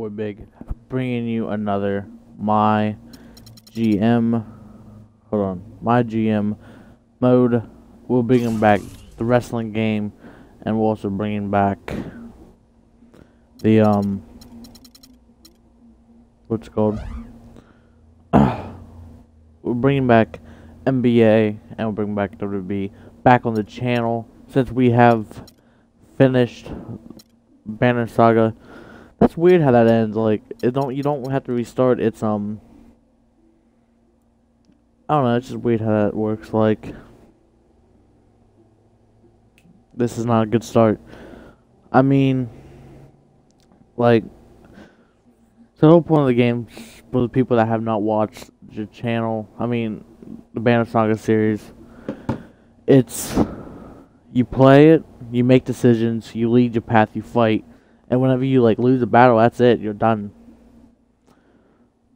boy Big, bringing you another My GM. Hold on, My GM mode. We'll bring back the wrestling game, and we'll also bring back the what's it called? We're bringing back NBA, and we'll bring back WB back on the channel since we have finished Banner Saga. That's weird how that ends. Like, you don't have to restart. It's I don't know. It's just weird how that works. Like, this is not a good start. I mean, like, the whole point of the game for the people that have not watched the channel, I mean, the Banner Saga series, it's you play it, you make decisions, you lead your path, you fight, and whenever you like lose a battle, that's it, you're done.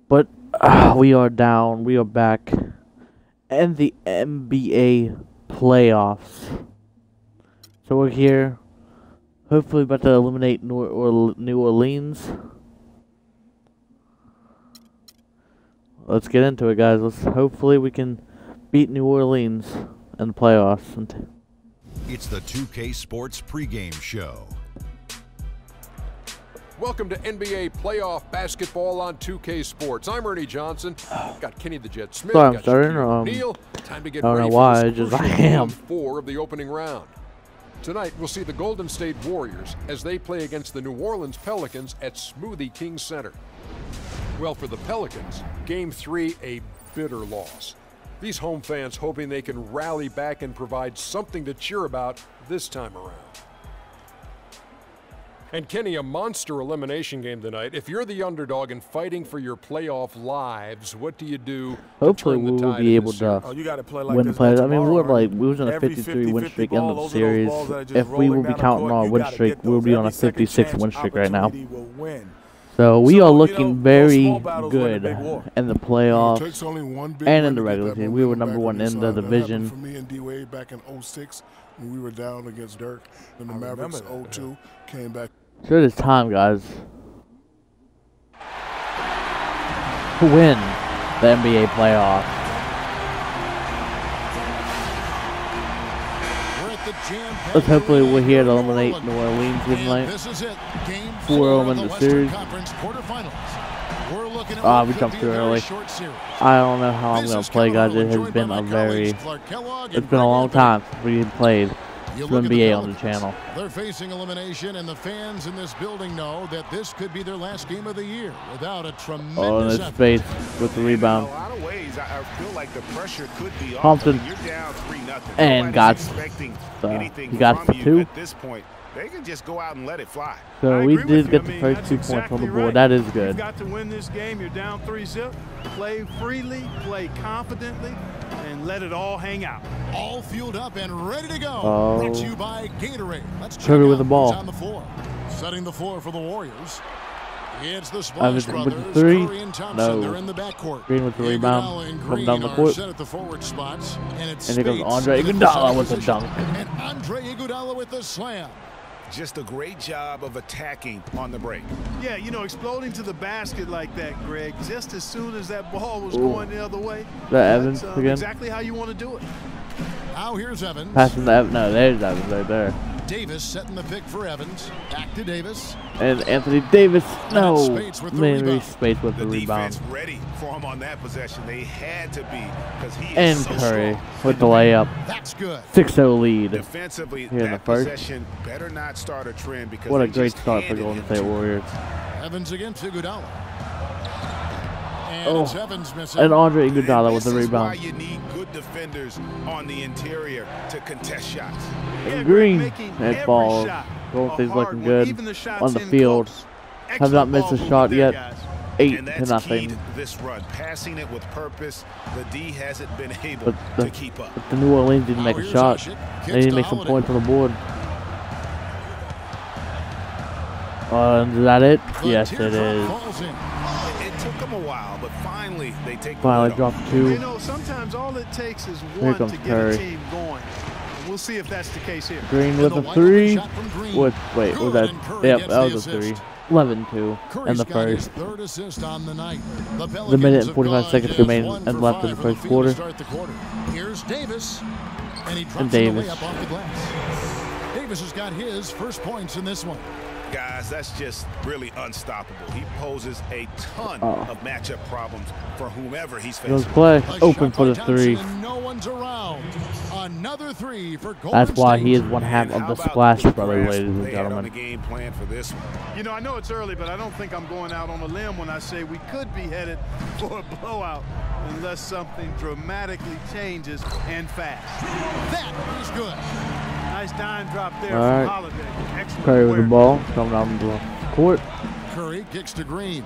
But we are down, we are back, and the NBA playoffs. So we're here, hopefully about to eliminate New Orleans. Let's get into it, guys. Hopefully we can beat New Orleans in the playoffs. It's the 2K Sports pregame show. Welcome to NBA playoff basketball on 2K Sports. I'm Ernie Johnson. Got Kenny the Jet Smith. Sorry, I'm got starting. Neil. Time to get I don't ready know why. for I this just crucial I am. round 4 of the opening round. Tonight we'll see the Golden State Warriors as they play against the New Orleans Pelicans at Smoothie King Center. Well, for the Pelicans, Game 3 a bitter loss. These home fans hoping they can rally back and provide something to cheer about this time around. And Kenny, a monster elimination game tonight. If you're the underdog and fighting for your playoff lives, what do you do? Hopefully we will be able to win the playoffs. I mean, we was on a 53 win streak in the series. If we will be counting our win streak, we'll be on a 56 win streak right now. So we are looking very good in the playoffs and in the regular season. We were number 1 in the division. For me and D-Wade back in 06 when we were down against Dirk. Then the Mavericks 02 came back. So it is time, guys, to win the NBA playoffs. Let's hopefully we're here to eliminate New Orleans tonight. 4 of them in the series. We jumped too early. I don't know how I'm going to play, guys. It has been it's been a long time since we played NBA on the channel. They're facing elimination, and the fans in this building know that this could be their last game of the year without a tremendous effort. Space with the rebound. In a lot of ways, I feel like the pressure could be off. Thompson You're down 3-0. and got he got the 2. At this point, they can just go out and let it fly. So we did get the first 2 points on the board. That is good. You've got to win this game. You're down 3-0. Play freely, play confidently, and let it all hang out. All fueled up and ready to go. Brought to you by Gatorade. Let's check Trigger with the ball. on the floor. Setting the floor for the Warriors. It's the Splash with brothers. the 3. Curry and Thompson. No. They're in the backcourt. Green with the rebound. From down the court. Set at the forward spots. And here goes Andre Iguodala with the dunk. And Andre Iguodala with the slam. Just a great job of attacking on the break. Yeah, you know, exploding to the basket like that, Greg, just as soon as that ball was going the other way. That Evans again? Exactly how you want to do it. Now here's Evans. Passing to Evans. No, there's Evans right there. Davis setting the pick for Evans. Back to Davis. And Anthony Davis. No. Man, space with the rebound. Defense ready for him on that possession. They had to be, because he and is so Curry strong. with the layup. That's good. 6-0 lead. Defensively, here in the that first. possession better not start a trend, because what a great start for Golden State Warriors. Evans against Iguodala. And it's Evans missing. And Andre Iguodala with the rebound. This is why you need good defenders on the interior to contest shots. And Green and balls. Golden State's looking good on the field. Have not missed a shot yet. 8-0. This run, passing it with purpose. The D hasn't been able to keep up. But the New Orleans didn't make a shot. They didn't make some points on the board. Is that it? Yes, it is. It took them a while, but finally they take. Finally dropped 2. You know, sometimes all it takes is one to get a team going. We'll see if that's the case here. Green with a 3. Wait, was that? Yep, that was a 3. 11-2 in the got his first. third assist on the night. The minute and 45 seconds remain and left in the first quarter. Here's Davis, and he drops And Davis. it away up off the glass. Davis has got his first points in this one. Guys, that's just really unstoppable. He poses a ton of matchup problems for whomever he's Goes facing. Clay, A open shot for the by Johnson, three. and no one's around. Another three for Golden That's why State. he is one half And of the how about Splash the Brothers, grasp ladies and they had on the gentlemen. game plan for this one. You know, I know it's early, but I don't think I'm going out on a limb when I say we could be headed for a blowout unless something dramatically changes and fast. That is good. Nice dime drop there All from right. Holiday. Excellent Curry with the awareness. ball, coming down the court. Curry kicks to Green.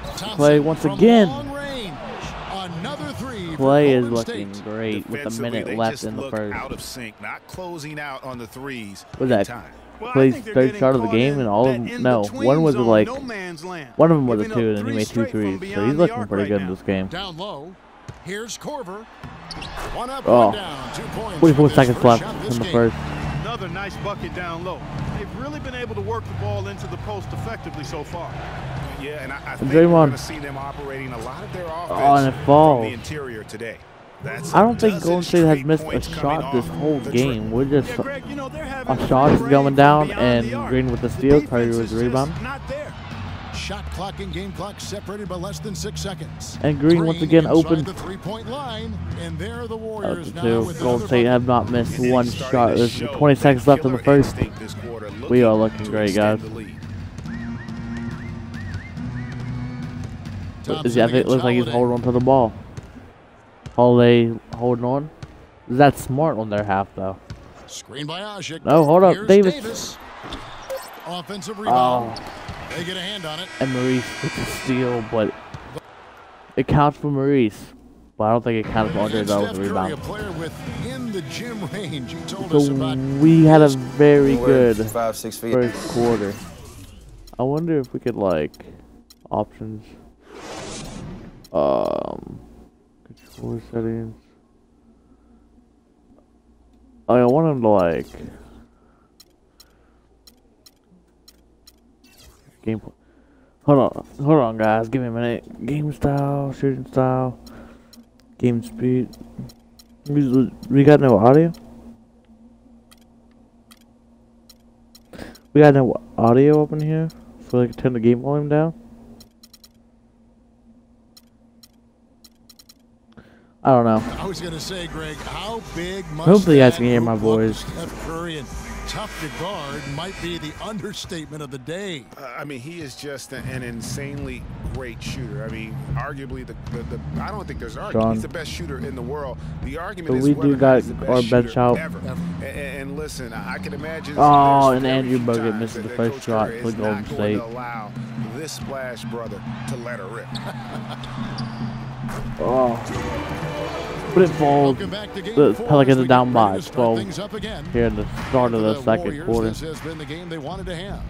Thompson Clay once from again. long range. Another three for Clay is Golden looking State. great with a Defensively, minute they left just in the look first. out of sync, not closing out on the threes. Was in that time. Well, I Clay's think they're third getting shot of the caught game, in and all of that them? No, in-between one was zone, like no man's land. one of them was a Giving two, up and he three made two straight from threes. So beyond he's the looking arc pretty right good in now. this game. Down low. Here's Korver. One up, Oh. one down. 2 points. 44 for this seconds first left shot this in the game. first. Another nice bucket down low. They've really been able to work the ball into the post effectively so far. Yeah, and I And think we're Draymond. going to see them operating a lot of their offense and it from falls. the interior today. That's I don't think dozen Golden State has straight missed a points coming shot this off whole the game. dribble. We're just Yeah, Greg, you know, they're having our free shots is reign going from down, beyond and the arc. Green with the The steal, Curry defense with is the just rebound. not there. Shot clock and game clock separated by less than 6 seconds. And Green once again inside open. the 3-point line, and there the Up Warriors to now two. with Golden another State bucket. have not missed And one he's starting shot. to There's show 20 that seconds left in the killer first. instinct this quarter, We are looking looking to great, extend guys. the lead. Thompson I think it looks like he's against holding on to the ball. Holiday holding on. That's smart on their half, though. Screen by Ajik. No, hold up, Here's Davis. Offensive rebound. Oh, They get a hand on it. and Maurice with the steal, but it counts for Maurice. But I don't think it counts for Andre And Iguodala Steph with the Curry, a rebound. player within the gym range. He told us So about we had a very good 5-6 feet. first quarter. I wonder if we could like options. Controller settings. I want him to like game. Hold on, guys. Give me a minute. Game style, shooting style, game speed. We got no audio. We got no audio up in here, so I can turn the game volume down. I don't know. I was going to say, Greg, how big must Hopefully you guys that can hear my group look? voice. Steph Curry and tough to guard might be the understatement of the day. I mean, he is just an insanely great shooter. I mean, arguably the I don't think there's an argument. John. He's the best shooter in the world. The argument So is we whether do or not got he's the best our shooter bench out. ever. And listen, I can imagine. Oh, there's and Andrew very few Bogut times misses that the first Coach shot Curry for is Golden not going State. to allow this Splash brother to let her rip. Oh. But it falls. Welcome back to game The 4 Pelicans as we are down get by ready to start 12 things up again. here in the start of For the second Warriors, quarter. This has been the game they wanted to have.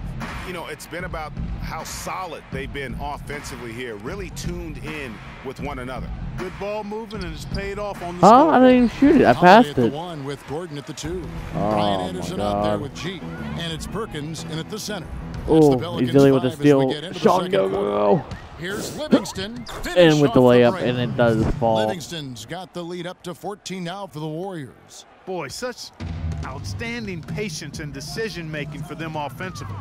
You know, it's been about how solid they've been offensively here, really tuned in with one another. Good ball movement, and it's paid off on the Huh? I scoreboard. didn't even shoot it. I Holiday passed at the it. 1 with Gordon at the 2. Oh, Brian my Anderson out there God. with G. And it's Perkins in at the center. That's Oh, the he's Pelicans dealing with the 5 as we steal. get into the Shot second go, quarter. go. Here's Livingston. Finish And with the off layup, break. and it does fall. Livingston's got the lead up to 14 now for the Warriors. Boy, such outstanding patience and decision-making for them offensively.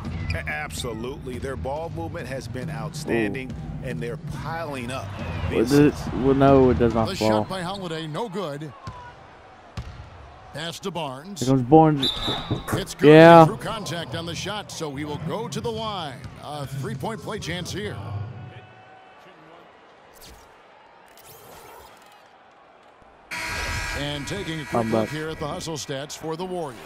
Absolutely. Their ball movement has been outstanding, and they're piling up the Well, assists. no, it does The not fall. shot by Holiday, no good. Pass to Barnes. Here comes Barnes. It's good. Yeah. Through contact on the shot, so he will go to the line. A three-point play chance here. And taking a quick I'm look back. here at the hustle stats for the Warriors.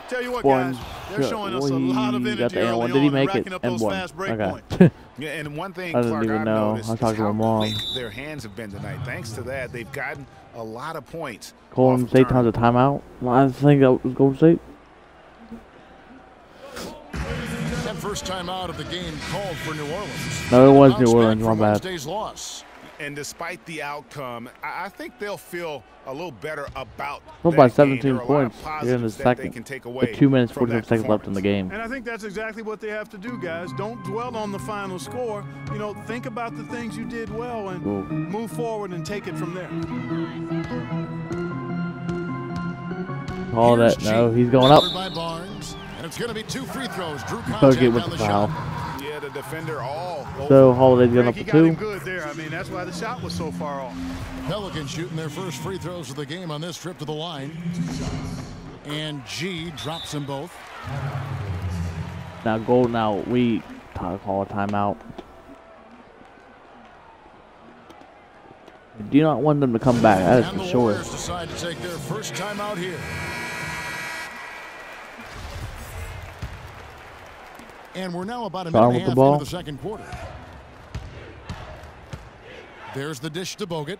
Tell you what, Barnes. guys, they're showing us a Well, lot of he got energy the and early one. on Did he and make racking it? up And those one. fast break Okay. points. Yeah, and one thing, I didn't Clark, even I've know. noticed I is talked to how my mom. quick their hands have been tonight. Thanks to that, they've gotten a lot of points. Golden off of State times a turnovers. timeout. Well, I think that was Golden State. That first time out of the game called for New Orleans. No, it was Bounce New Orleans. back My from bad. Wednesday's loss. And despite the outcome, I think they'll feel a little better about Well, that by game. 17 There are a lot of points here in the positives that they second. can take With away 2 minutes, from 45 that seconds left in the game. And I think that's exactly what they have to do, guys. Don't dwell on the final score. You know, think about the things you did well and move forward and take it from there. Call that. No, he's going up. By Barnes, and it's going to be 2 free throws. Drew Bogut contact with on the the foul. shot. Yeah, the defender all over. So Holiday's going up He for got him 2. good there. I mean, that's why the shot was so far off. Pelicans shooting their first free throws of the game on this trip to the line. And G drops them both. Now we call a timeout. I do not want them to come back. That is And for the sure. Warriors decide to take their first time out here. And we're now about a minute Arm and a with half the ball. into the second quarter. There's the dish to Bogut.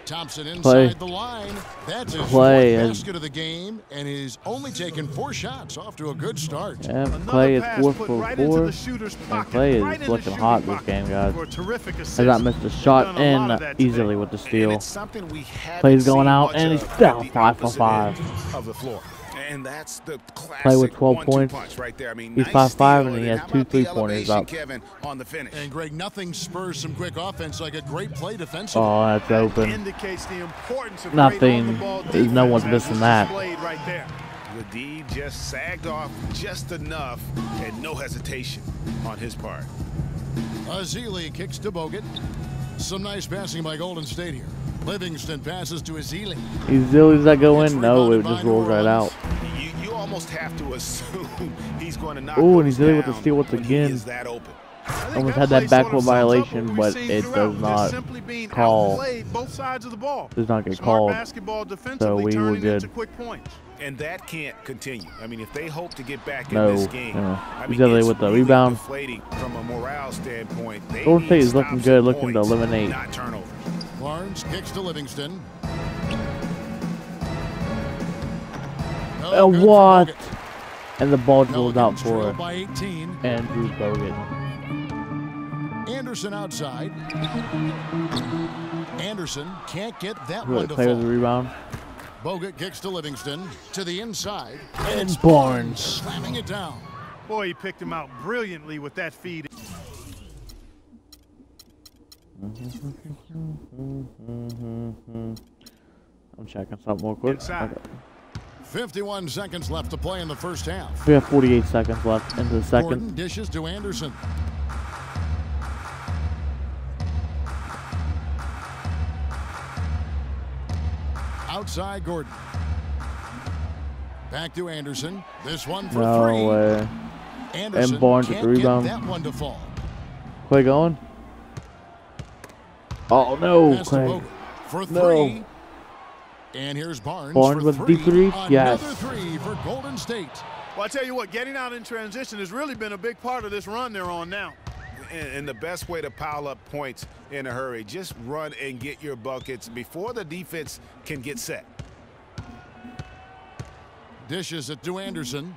Thompson inside Clay. the line. That's his Clay fourth and- basket of the game, and he's only taken 4 shots. Off to a good start. Yeah, Another Clay is pass 4 put for right into 4. the shooter's And pocket, Clay right is in the looking shooting hot this pocket game, guys. for a terrific assist. Has not missed a They've shot done a lot in of that today. easily with the And steal. it's something we haven't Clay's going seen out, much and he's of down at the 5 for opposite 5. end of the floor. And that's the classic Clay with 12 1-2 points. punch right there. I mean, He's nice 5'5", steal, and he has how 2 about the 3-pointers elevation, up. Kevin, on the finish. And Greg, nothing spurs some quick offense like a great play defensively. Oh, that's open. Indicates the importance of Nothing. great on-the-ball There's no one's defense as missing was that. displayed right there. The D just sagged off just enough and no hesitation on his part. Azili kicks to Bogut. Some nice passing by Golden State here. Livingston passes to Azili. Does that go It's in? No, it rebounded just by rolls New right Orleans. out. You almost have to assume he's going to knock Ooh, and those he's dealing with the down steal once when he again. is that open. I think Almost that had that play sort of backcourt sums up violation, what but we've seen it throughout, does just not simply being call. outplayed both sides of the ball. Does not get Smart called. basketball defensively, we were turning good. into quick points. And that can't continue. I mean, if they hope to get back No, in this game, no. I He's mean, there it's with the really rebound. deflating from a morale standpoint. They Golden need State is looking stops good, and looking to points, eliminate. not turnovers. Barnes kicks to Livingston. Oh, good for what? Bogut. And the ball dribbled out Pelicans trail for by 18. Andrew Bogut. Anderson outside. Anderson can't get that Really one to play with the fall. rebound. Bogut kicks to Livingston to the inside. And it's Barnes. slamming it down. Boy, he picked him out brilliantly with that feed. I'm checking something real quick. Inside. Okay. 51 seconds left to play in the first half. We have 48 seconds left into the second. Gordon dishes to Anderson. Outside Gordon. Back to Anderson. This one for No 3. way. Anderson And Barnes with can't the get rebound. that one to fall. Clay going? Oh no, Pass to Clay. Bogut for 3. No. And here's Barnes, Barnes for with 3. deep three? Another Yes. 3 for Golden State. Well, I tell you what, getting out in transition has really been a big part of this run they're on now. And the best way to pile up points in a hurry, just run and get your buckets before the defense can get set. Dishes it to Anderson.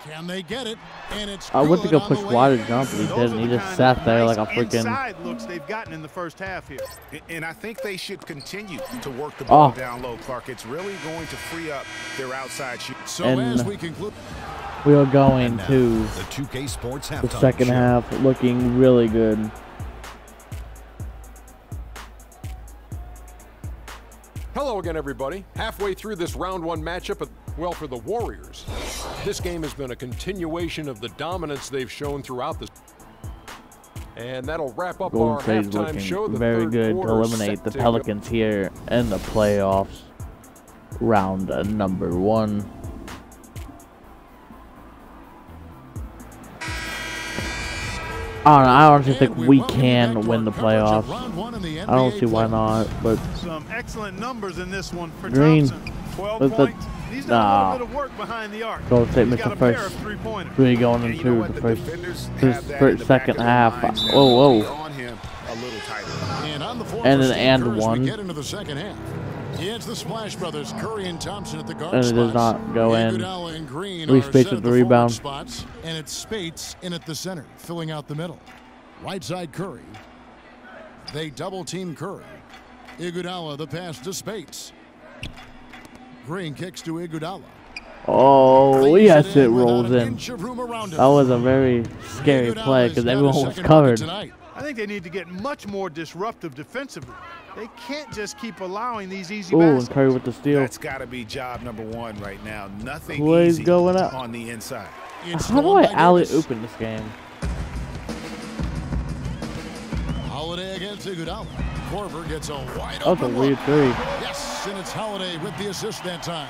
Can they get it? And it's I went to good go on the push way wide in. to jump, and he Those didn't. are He the just kind sat of there nice like a freaking. inside looks they've gotten in the first half here. And I think they should continue to work the ball Oh. down low, Clark. It's really going to free up their outside shoot. So And as we conclude, We are going to The 2K Sports the Halftime second Show. half looking really good. Hello again, everybody. Halfway through this round one matchup, well, for the Warriors, this game has been a continuation of the dominance they've shown throughout this. And that'll wrap up Golden our State's halftime looking show. The very third good to quarter eliminate set the to go. Pelicans here in the playoffs. Round number 1. I honestly think and we welcome you back can to win our the coverage of playoffs. round 1 in the I don't NBA see why playoffs. not, but Some excellent numbers in this one for Green. Thompson. 12 But the- points. He's done a little bit of work behind the arc. Golden State He's missed got the a pair first of three-pointers. three going And you know into what? the first, defenders first, have that in first the second back of their half. minds now. Whoa, Be whoa. on him a little tighter. And on the floor And for an Steve and Kerr as one. we get into the second half. It's the Splash Brothers, Curry and Thompson at the guard And it does spots. not go in. Iguodala and Green Reece are Spates set with at the forward rebound. spots, and it's Spates in at the center, filling out the middle. Right side Curry. They double-team Curry. Iguodala the pass to Spates. Green kicks to Iguodala. Oh, yes, it rolls Without an in. inch of room around him. That was a very scary play because everyone was covered. I think they need to get much more disruptive defensively. They can't just keep allowing these easy Ooh, and baskets. Curry with the steal. That's got to be job number one right now. Nothing Plays easy going up. on the inside. It's How do stolen I by alley Davis. open this game? Holiday against Iguodala. Korver gets a wide That was a open weird look. three. Yes, and it's Holiday with the assist that time.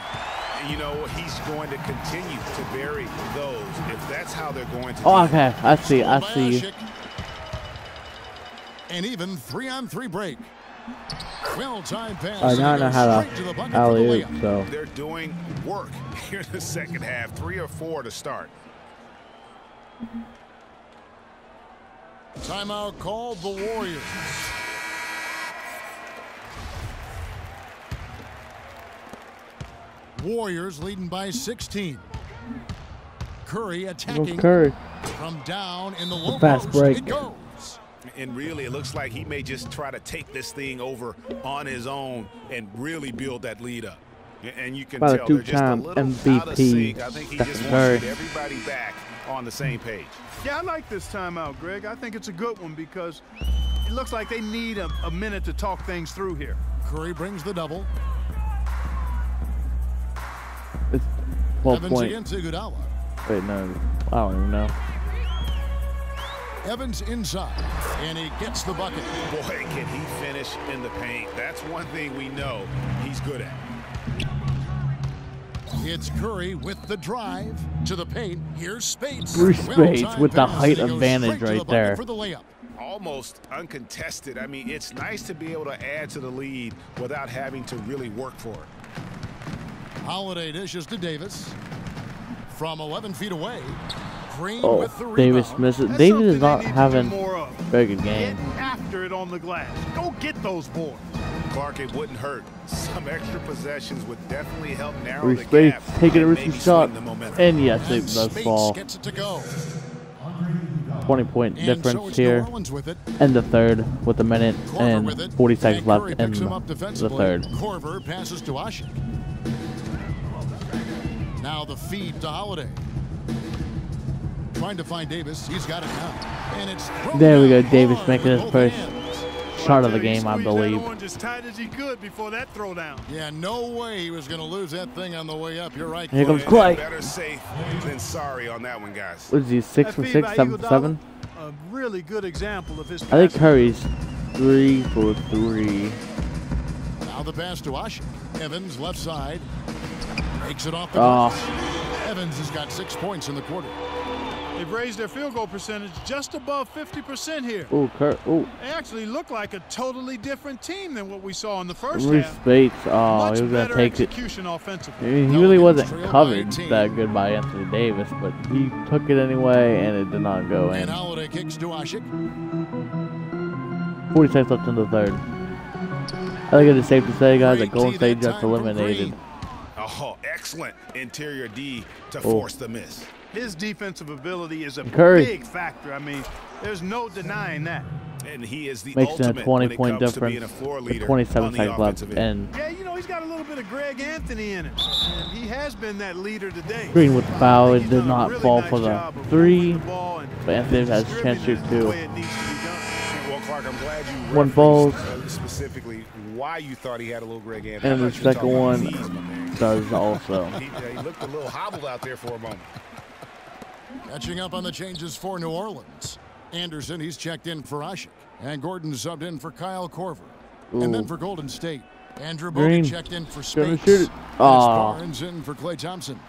You know, he's going to continue to bury those if that's how they're going to Oh, do it. okay. I see. I By see. Ashik. An even 3-on-3 break. Well-timed pass. All right, now I know how Straight to the bucket to for the alley oop. layup. So They're doing work here in the second half. 3 or 4 to start. Timeout called the Warriors. Warriors leading by 16. Curry attacking Curry. from down in the low Fast post. break. It goes. And really, it looks like he may just try to take this thing over on his own and really build that lead up. And you can About a tell they're just a two-time little out of MVP, sync. I think he Stephen just wants Curry. to get everybody back on the same page. Yeah, I like this timeout, Greg. I think it's a good one because it looks like they need a minute to talk things through here. Curry brings the double. It's 12 Evans point. against Iguodala. Wait, no. I don't even know. Evans inside, and he gets the bucket. Boy, can he finish in the paint. That's one thing we know he's good at. It's Curry with the drive to the paint. Here's Spates. Bruce Spates Well-timed with the pass, height and he goes advantage straight to the right bucket there. For the layup. Almost uncontested. I mean, it's nice to be able to add to the lead without having to really work for it. Holiday dishes to Davis. From 11 feet away. Green Oh, with the rebound. Davis misses. That's Davis something is they not need to do having more of. a very good game. Get after it on the glass. Go get those boards. Clark, it wouldn't hurt. Some extra possessions would definitely help narrow Bruce the Spates gap. taking a and risky maybe shot. swing the momentum. And yes, it And does Spates fall. gets it to go. 20-point And so difference it's New here. Orleans with it. And the third with a minute Korver with it. and 40 seconds And left Curry in picks him up the defensively. third. Korver passes to Ashik. Now the feed to Holiday. Trying to find Davis. He's got it now. And it's thrown There we go. down Davis hard making with his both first hands. shot of the He game, I squeezed believe. that orange as tight as he could before that throwdown. Yeah, no way he was going to lose that thing on the way up. You're right. Here comes Clay. Clay. Better safe than sorry on that one, guys. What is he, 6 That for feed 6, by 7 for Iguodala, 7? A really good example of his I think passing. Curry's 3 for 3. Now the pass to Ashik. Evans left side. Takes it off the Oh. glass. Evans has got 6 points in the quarter. They've raised their field goal percentage just above 50% here. Ooh, Ooh, They actually look like a totally different team than what we saw in the first Bruce half. Spates. Oh, Much he was going better to take it. execution I offensively. mean, he really wasn't Pelicans trail by covered 18. that good by Anthony Davis, but he took it anyway, and it did not go And in. Holiday kicks to Ashik. 40 seconds left in the third. I think it is safe to say, guys, that Great Golden D State that just time from eliminated. Green. Oh, excellent interior D to Oh. force the miss. His defensive ability is a Curry. big factor. I mean, there's no denying that. And he is the Makes it a ultimate when it 20-point comes to being a difference. floor with leader 27 on the seconds left, offensive end. and Yeah, you know, he's got a little bit of Greg Anthony in him. And he has been that leader today. Green with the foul. I It think he's did done a not really fall nice for the job of 3, moving the ball and but Anthony has a chance to shoot distributing it the 2. way it needs to be done. Well, Clark, I'm glad you One falls. referenced, specifically why you thought he had a little Greg Anthony. And I the thought you were second talking one about knees, my man. does also. He looked a little hobbled out there for a moment. Catching up on the changes for New Orleans. Anderson, he's checked in for Ashik. And Gordon subbed in for Kyle Korver. And then Ooh. for Golden State, Andrew Green. Bogut checked in for Gonna Spates. shoot it. And it's Aw. Barnes in for Klay Thompson.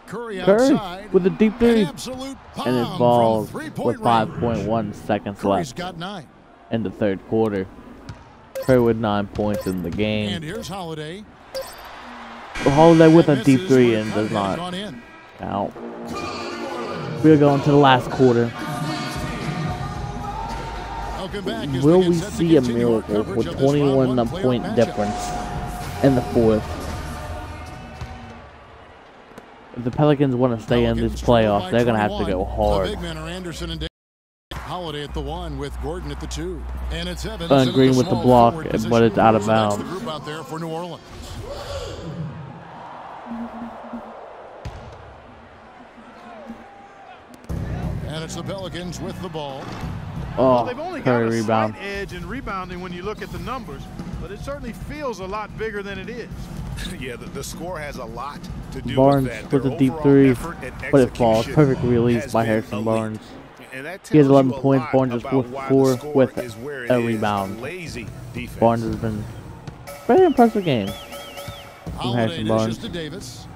Curry Curry outside. with a deep 3, An absolute and it bomb falls from with three-point range. 5.1 seconds Curry's left got 9. in the third quarter. Curry with 9 points in the And game. here's Holiday. Holiday with a And deep misses 3 where and it does had not gone in. count. We're going to the last quarter. Welcome back as Will get we set to see a continue our miracle coverage with of this round 21 one point playoff matchup. difference in the fourth? If the Pelicans want to stay in this Pelicans trail playoff, by they're going to have to 21. go The hard. big men are Anderson and Davis. Holiday at the 1 with Gordon at the 2. And it's Evans Green with the block, but it's out of bounds. That's the group out there for New Orleans. And it's the Pelicans with the ball. Well, they've only got Curry a rebound. slight edge in rebounding when you look at the numbers, but it certainly feels a lot bigger than it is. Yeah, the score has a lot to do Barnes with that. with Their a deep overall three, effort and but it falls. execution Perfect release has by been Harrison elite. Barnes. And that He has tells 11 you a points. lot Barnes is about with why the 4 score with is where it a is. rebound. Lazy defense. Barnes has been very impressive game from Holiday Harrison dishes Barnes. to Davis.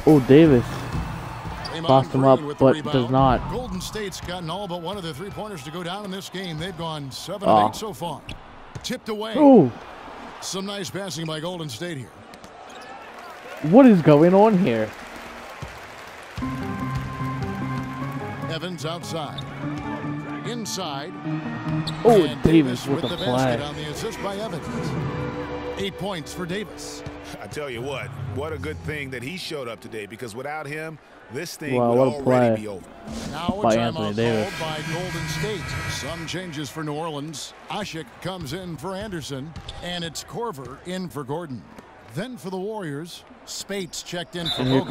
Oh, Davis Draymond crossed him Green up, with the but rebound. does not. Golden State's gotten all but one of their 3-pointers to go down in this game. They've gone 7 Oh. of 8 so far. Tipped away. Oh, Some nice passing by Golden State here. what is going on here? Evans outside. Inside. Oh, And Davis with the the basket play. on the assist by Evans. 8 points for Davis. I tell you what a good thing that he showed up today, because without him, this thing Wow, would what a already play. be over. Now a By timeout Anthony Davis. called by Golden State. Some changes for New Orleans. Ashik comes in for Anderson, and it's Corver in for Gordon. Then for the Warriors, Spates checked in for And here Bogut.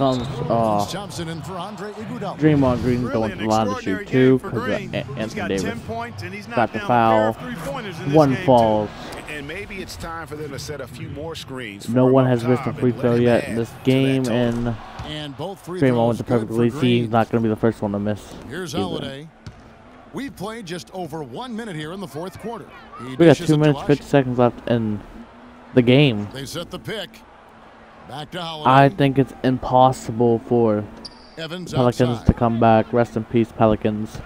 comes Thompson in for Andre Iguodala. Draymond Green's Really going an to the line to extraordinary shoot 2 game for because Green. He's Anthony got Davis 10 points and he's got knocked the down a pair foul. of three-pointers in this 1 game, too. falls. And maybe it's time for them to set a few more screens. No for one him has up missed a top free and throw let him yet add in this to that game, total. and And both free Draymond throws with the good perfect for release. Green. He's not going to be the first one to miss. Here's either. Holiday. We've played just over 1 minute here in the 4th quarter. He We got dishes 2 it to minutes, 50 Ashik. seconds left in the game. They set the pick. Back to Holiday. I think it's impossible for Evans Pelicans outside. to come back. Rest in peace, Pelicans.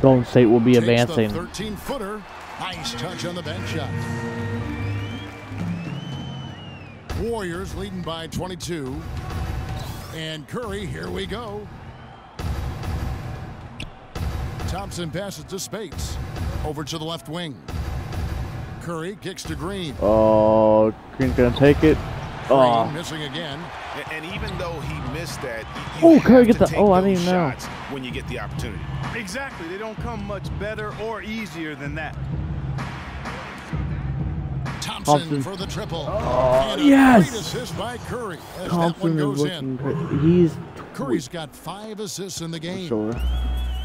Golden State will be Takes advancing. the 13-footer. Nice touch on the bench shot. Warriors leading by 22. And Curry, here we go. Thompson passes to Spates. Over to the left wing. Curry kicks to Green. Oh, Green's going to take it. Green Oh, missing again. And even though he missed that, Oh, you Curry have get to the- take oh, I those didn't even know. shots when you get the opportunity. Exactly. They don't come much better or easier than that. Thompson for the triple. Oh, And a yes! great assist by Curry as that Thompson one is goes looking in. great. He's Curry's got 5 assists in the game. sure.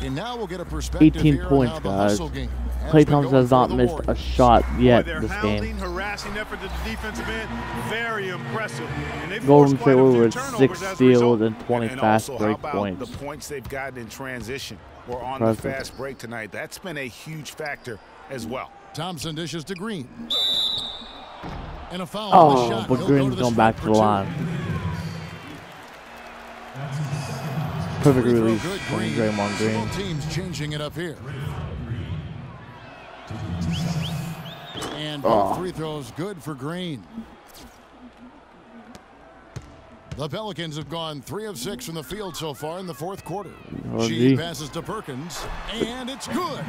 And now we'll get a perspective 18 here on points, how the guys. hustle game has Klay been Thompson going has for not the missed a Warriors. shot Boy, yet their this hounding, game. harassing effort at the defensive end, very impressive. And they Golden forced quite State a were few with turnovers 6 as a steals result. and 20 And fast also, how break about points. the points they've gotten in transition or on the Impressive. fast break tonight? That's been a huge factor as well. Thompson dishes to Green. And a foul on the Oh, shot. but He'll go Green's to the going spot back to for the 2. line. Perfect Free throw release good, from Green. Draymond Green. Both teams changing it up here. And both free throws good for Green. The Pelicans have gone 3 of 6 from the field so far in the 4th quarter. Oh, She gee. passes to Perkins, and it's good.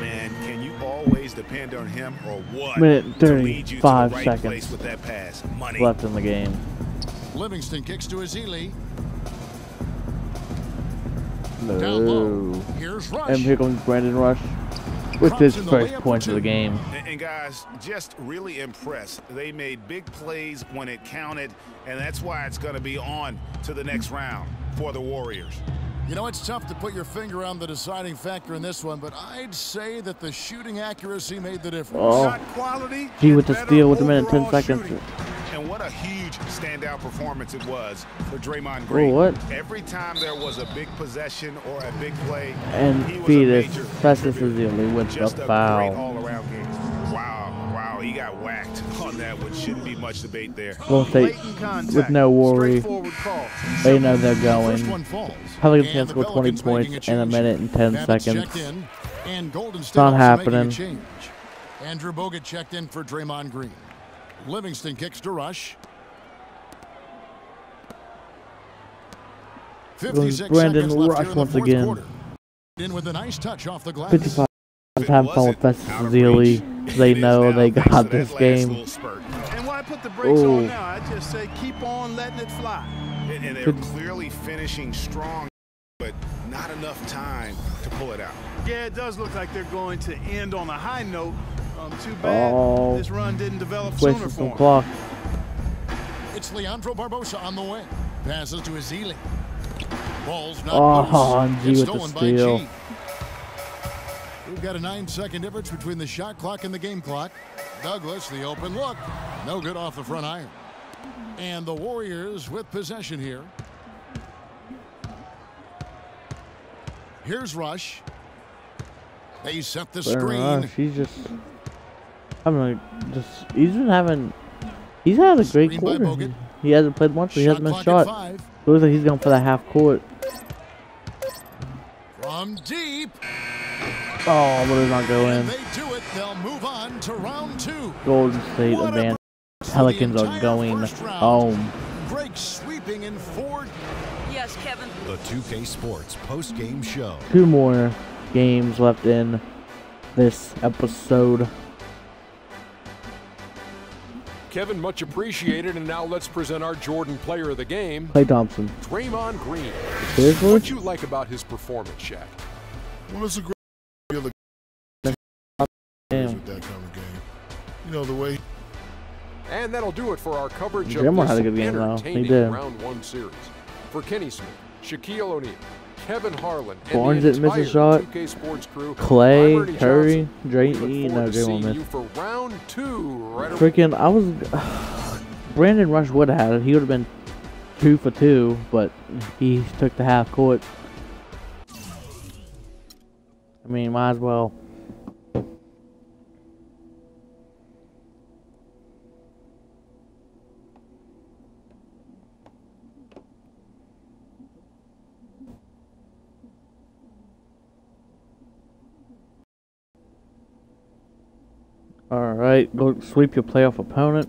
Man, can you always depend on him or what Minute to lead you to the 35 right seconds place with that pass? Money. left in the game. Livingston kicks to Ezeli. Down low. No. Here's Rush. And here comes Brandon Rush with Drops his in the first layup for points of the 2. game. And guys, just really impressed. They made big plays when it counted, and that's why it's going to be on to the next round for the Warriors. You know, it's tough to put your finger on the deciding factor in this one, but I'd say that the shooting accuracy made the difference. Oh, Shot quality G and with the better steal with a minute 10 overall seconds. shooting. And what a huge standout performance it was for Draymond Green. Oh, what? Every time there was a big possession or a big play, And he was a Fetus, major Festus contributor. is the only with Just the a great foul. all-around game. Wow, he got whacked on that one. Shouldn't be much debate there. Golden State Blatant contact. with no worry. Straightforward call. They know they're First going. one falls. Pelicans And can the score 20 Pelicans making points a in a change. minute and 10 Babbitt seconds. checked in, and Golden State not also happening. making a change. Andrew Bogut checked in for Draymond Green. Livingston kicks to Rush. 56 Brandon seconds left Rush here in the once 4th again. quarter. In with a nice touch off the glass. 55 having fun with Festus Out of Ezeli. reach. They It is know now they thanks to got that this last game. little spurt. And why put the brakes Oh. on now? I just say keep on letting it fly. And they're clearly finishing strong, but not enough time to pull it out. Yeah, it does look like they're going to end on a high note. Too bad this run didn't develop sooner Wasting for some him. clock. It's Leandro Barbosa on the way. Passes to Ezeli. Ball's not And loose. G It's with the stolen by steal. G. We've got a 9-second difference between the shot clock and the game clock. Douglas, the open look. No good off the front iron. And the Warriors with possession here. Here's Rush. They set the screen. He's just he's had a great Screen by quarter. Bogut. He hasn't played once, but he hasn't been clock shot. at 5. Looks like he's going for that half court. From deep. Oh, but it's not go in. And they do it. They'll move on to round 2. Golden State What a advance. the Pelicans are entire going first round. home. Greg sweeping in 4. Yes, Kevin. The 2K Sports post-game show. 2 more games left in this episode. Kevin, much appreciated. And now let's present our Jordan player of the game, Klay Thompson. Draymond Green. Seriously? What you like about his performance, Shaq? Well, it's a great Damn. with that kind of game. You know, the way And that'll do it for our coverage Draymond of had a this good game, though. He entertaining did. Round 1 series. For Kenny Smith, Shaquille O'Neal, Kevin Harlan, Barnes and didn't the miss a entire shot. 2K Sports crew, I'm Clay, Ernie Curry, Johnson. Drake, We look no, forward to Draymond seeing missed. you for round 2 right away. Freaking, I was. Brandon Rush would have had it. He would have been 2 for 2, but he took the half court. I mean, might as well. Alright, go sweep your playoff opponent.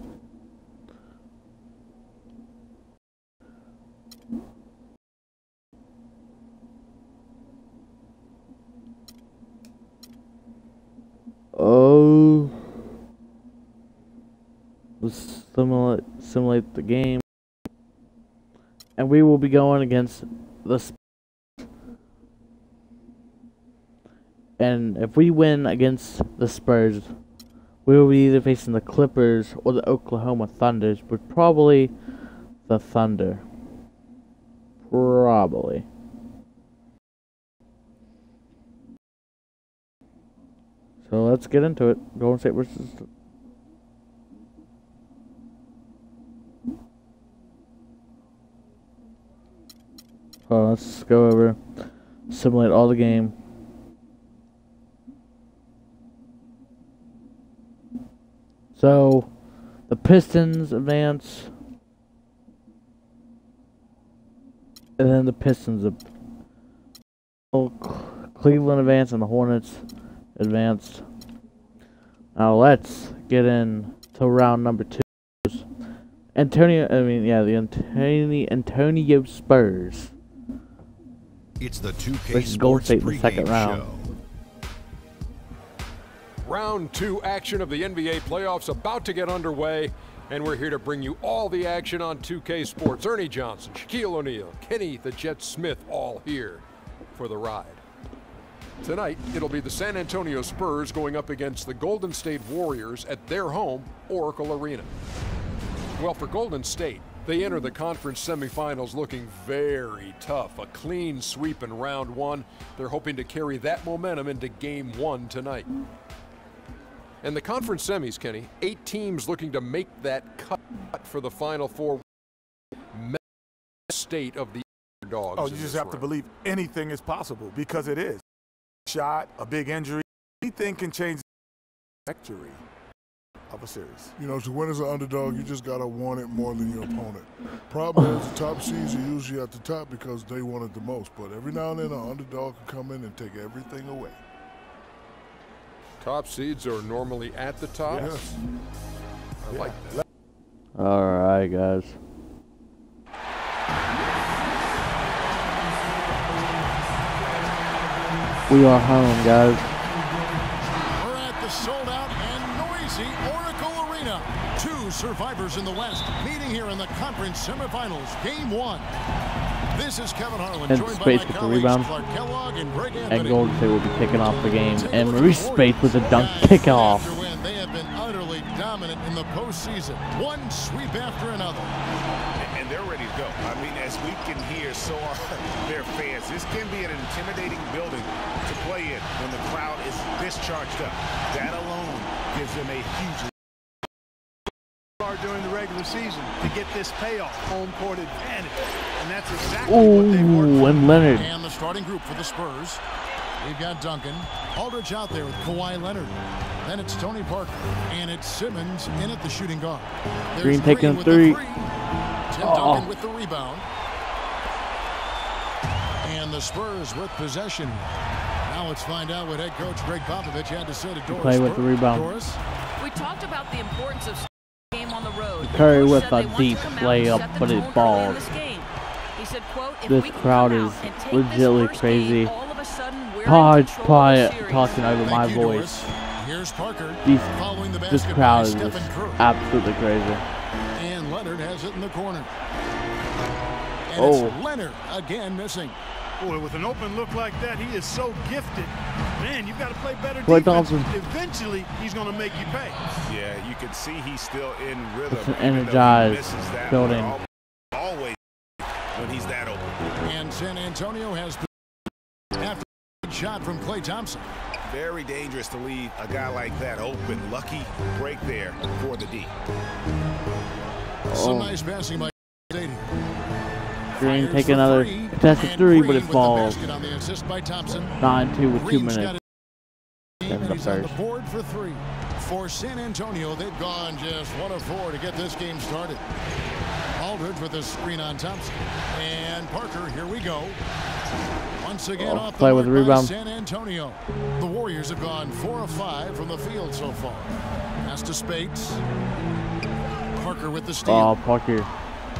Oh, let's simulate the game, and we will be going against the Spurs. And if we win against the Spurs, we will be either facing the Clippers or the Oklahoma Thunders, but probably the Thunder. Probably. So let's get into it. Golden State versus... So let's go over, simulate all the game. So, the Pistons advance. And then the Pistons Cleveland advance and the Hornets advanced. Now let's get in to round number 2. The Antonio Spurs. It's the 2K versus Golden Sports State in the pregame second round. show. Round 2 action of the NBA playoffs about to get underway, and we're here to bring you all the action on 2K Sports. Ernie Johnson, Shaquille O'Neal, Kenny the Jet Smith, all here for the ride. Tonight, it'll be the San Antonio Spurs going up against the Golden State Warriors at their home, Oracle Arena. Well, for Golden State, they enter the conference semifinals looking very tough. A clean sweep in round 1. They're hoping to carry that momentum into game 1 tonight. And the conference semis, Kenny, 8 teams looking to make that cut for the Final Four. State of the underdogs. Oh, you just have to believe anything is possible, because it is. Shot, a big injury, anything can change the trajectory of a series. You know, to win as an underdog, you just got to want it more than your opponent. Problem is, the top seeds are usually at the top because they want it the most. But every now and then, an underdog can come in and take everything away. Top seeds are normally at the top. Yes. I like that. Alright, guys. We are home, guys. We're at the sold-out and noisy Oracle Arena. 2 survivors in the West meeting here in the conference semifinals, game 1. This is Kevin Harlan, And joined by Spates my with the colleagues rebound. Clark Kellogg and Greg And Anthony. Golden State will be kicking off the game. Take a And look at Maurice the Spates with a Warriors dunk as kickoff. after win, they have been utterly dominant in the postseason. One sweep after another. And they're ready to go. I mean, as we can hear, so are their fans. This can be an intimidating building to play in when the crowd is this charged up. That alone gives them a huge during the regular season to get this payoff, home court advantage, and that's exactly what they worked Ooh, for. and Leonard. And the starting group for the Spurs. We've got Duncan, Aldridge out there with Kawhi Leonard. Then it's Tony Parker, and it's Simmons in at the shooting guard. There's Green taking with three. the Tim Duncan with the rebound. And the Spurs with possession. Now let's find out what head coach Greg Popovich had to say to Doris. Play with the rebound. Doris? We talked about the importance of game on the road. Curry Coach with said a they want deep to come out and layup, set the but it tone early in falls. this game. He said, quote, if This we can crowd come is out and take legitimately this first crazy. game, all of a sudden we're in Pod control of the quiet series. talking over my Thank you, voice. Doris. Here's Parker. These, Following the this basket crowd by is Stephen just Curry. absolutely crazy. And Leonard has it in the corner. And Oh. it's Leonard again missing. Boy, with an open look like that, he is so gifted. Man, you've got to play better Klay defense. Thompson. Eventually, he's going to make you pay. Yeah, you can see he's still in rhythm. It's an even though he energized misses that building. one always when he's that open. And San Antonio has after a shot from Klay Thompson. Very dangerous to leave a guy like that open. Lucky break there for the D. Some nice passing by Stadium. Green Fires taking for another three, contested and three, Green but it with the falls. basket on the assist by Thompson. 9-2 with 2 Green's got minutes. it. And And the he's on the first. board for three. For San Antonio, they've gone just 1 of 4 to get this game started. Aldridge with a screen on Thompson. And Parker, here we go. Once again off the play with the mark by rebound. San Antonio. The Warriors have gone 4 of 5 from the field so far. Pass to Spates. Parker with the steal. Oh, Parker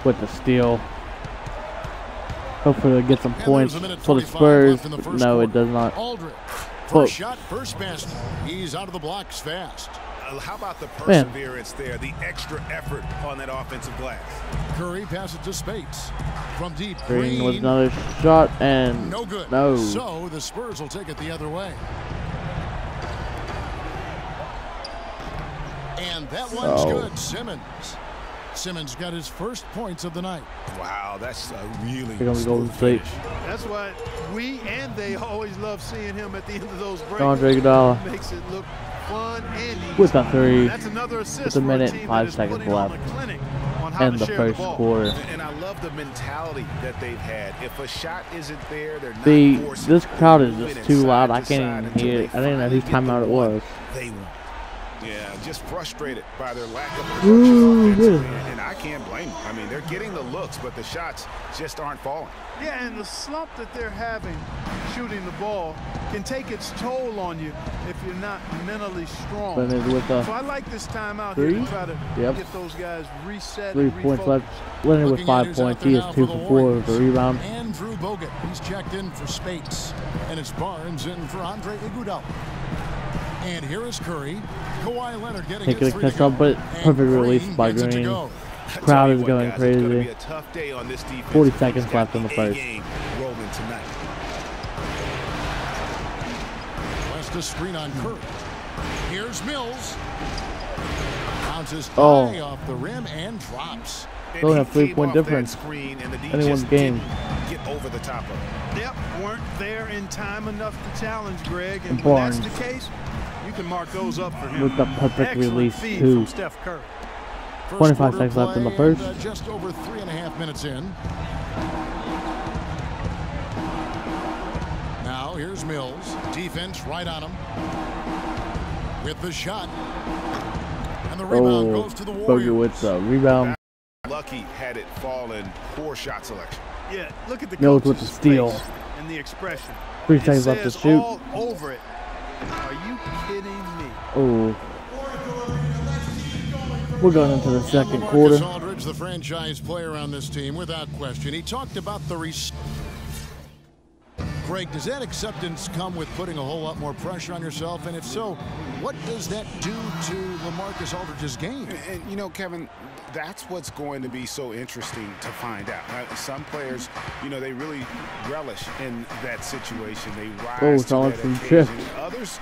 with the steal. Hopefully they'll get some And points there's a minute for the 45 Spurs. left in the first No, it quarter. does not. Aldridge. Close. First shot, first basket. He's out of the blocks fast. How about the Man. perseverance there, the extra effort on that offensive glass? Curry passes to Spates. From deep, Green with another shot and no good. no. So the Spurs will take it the other way. And that one's Oh. good. Simmons got his first points of the night. Wow, that's a really Here comes Golden State. That's why we and they always love seeing him at the end of those breaks. Andre Iguodala Makes it look fun and easy. with a three. That's another assist With a for minute, team 5 that is seconds putting on left. a clinic on how in to the share first ball. quarter. And I love the mentality that they've had. If a shot isn't there, they're not See, forcing this it. crowd is They're just moving too loud. I inside to can't side even until hear they it. I didn't know finally whose get the timeout it one was. They want. Yeah, just frustrated by their lack of Ooh, production yeah. offensively, and I can't blame them. I mean, they're getting the looks, but the shots just aren't falling. Yeah, and the slump that they're having shooting the ball can take its toll on you if you're not mentally strong. Leonard with So a I like this timeout here three. to try to Yep. get those guys reset 3 and points refocus. left. Leonard with Looking at 5 who's out points. there He is now 2 for the for 4 with the Warriors. rebound. Andrew Bogut, he's checked in for Spates. And it's Barnes in for Andre Iguodala. And here is Curry. Kawhi Leonard getting Taking his a three to catch go. up, but And perfect release Green by gets it to Green. go. I tell Crowd you is what, going guys, it's gonna crazy. be a tough day on this defense. 40 He's seconds got left in the A first. game rolling tonight. West a screen on Curry. Here's Mills. Bounces high Oh. off the rim and drops. And They only he have 3 came point off that difference. screen, and the D Anyone's just game. didn't get over the top of it. Yep, weren't there in time enough to challenge Greg. And And when that's Barnes. the case, you can mark those up for him. With the perfect Excellent release, feed too. from Steph Curry. First 25 quarter seconds left in the play, first. and, just over 3.5 minutes in. Now here's Mills. Defense right on him. With the shot. And the rebound Oh, goes to the Bogut Warriors. with the rebound. Lucky had it fallen. Poor shot selection. Yeah, look at the Mills with coach's the steal. face and the expression. 3 It seconds left to says shoot. all over it. Are you kidding me? Oh. We're going into the second LaMarcus quarter. Aldridge, the franchise player on this team, without question. He talked about the Craig, does that acceptance come with putting a whole lot more pressure on yourself? And if so, what does that do to LaMarcus Aldridge's game? And you know, Kevin, that's what's going to be so interesting to find out. Some players, you know, they really relish in that situation. They rise to that occasion. Others,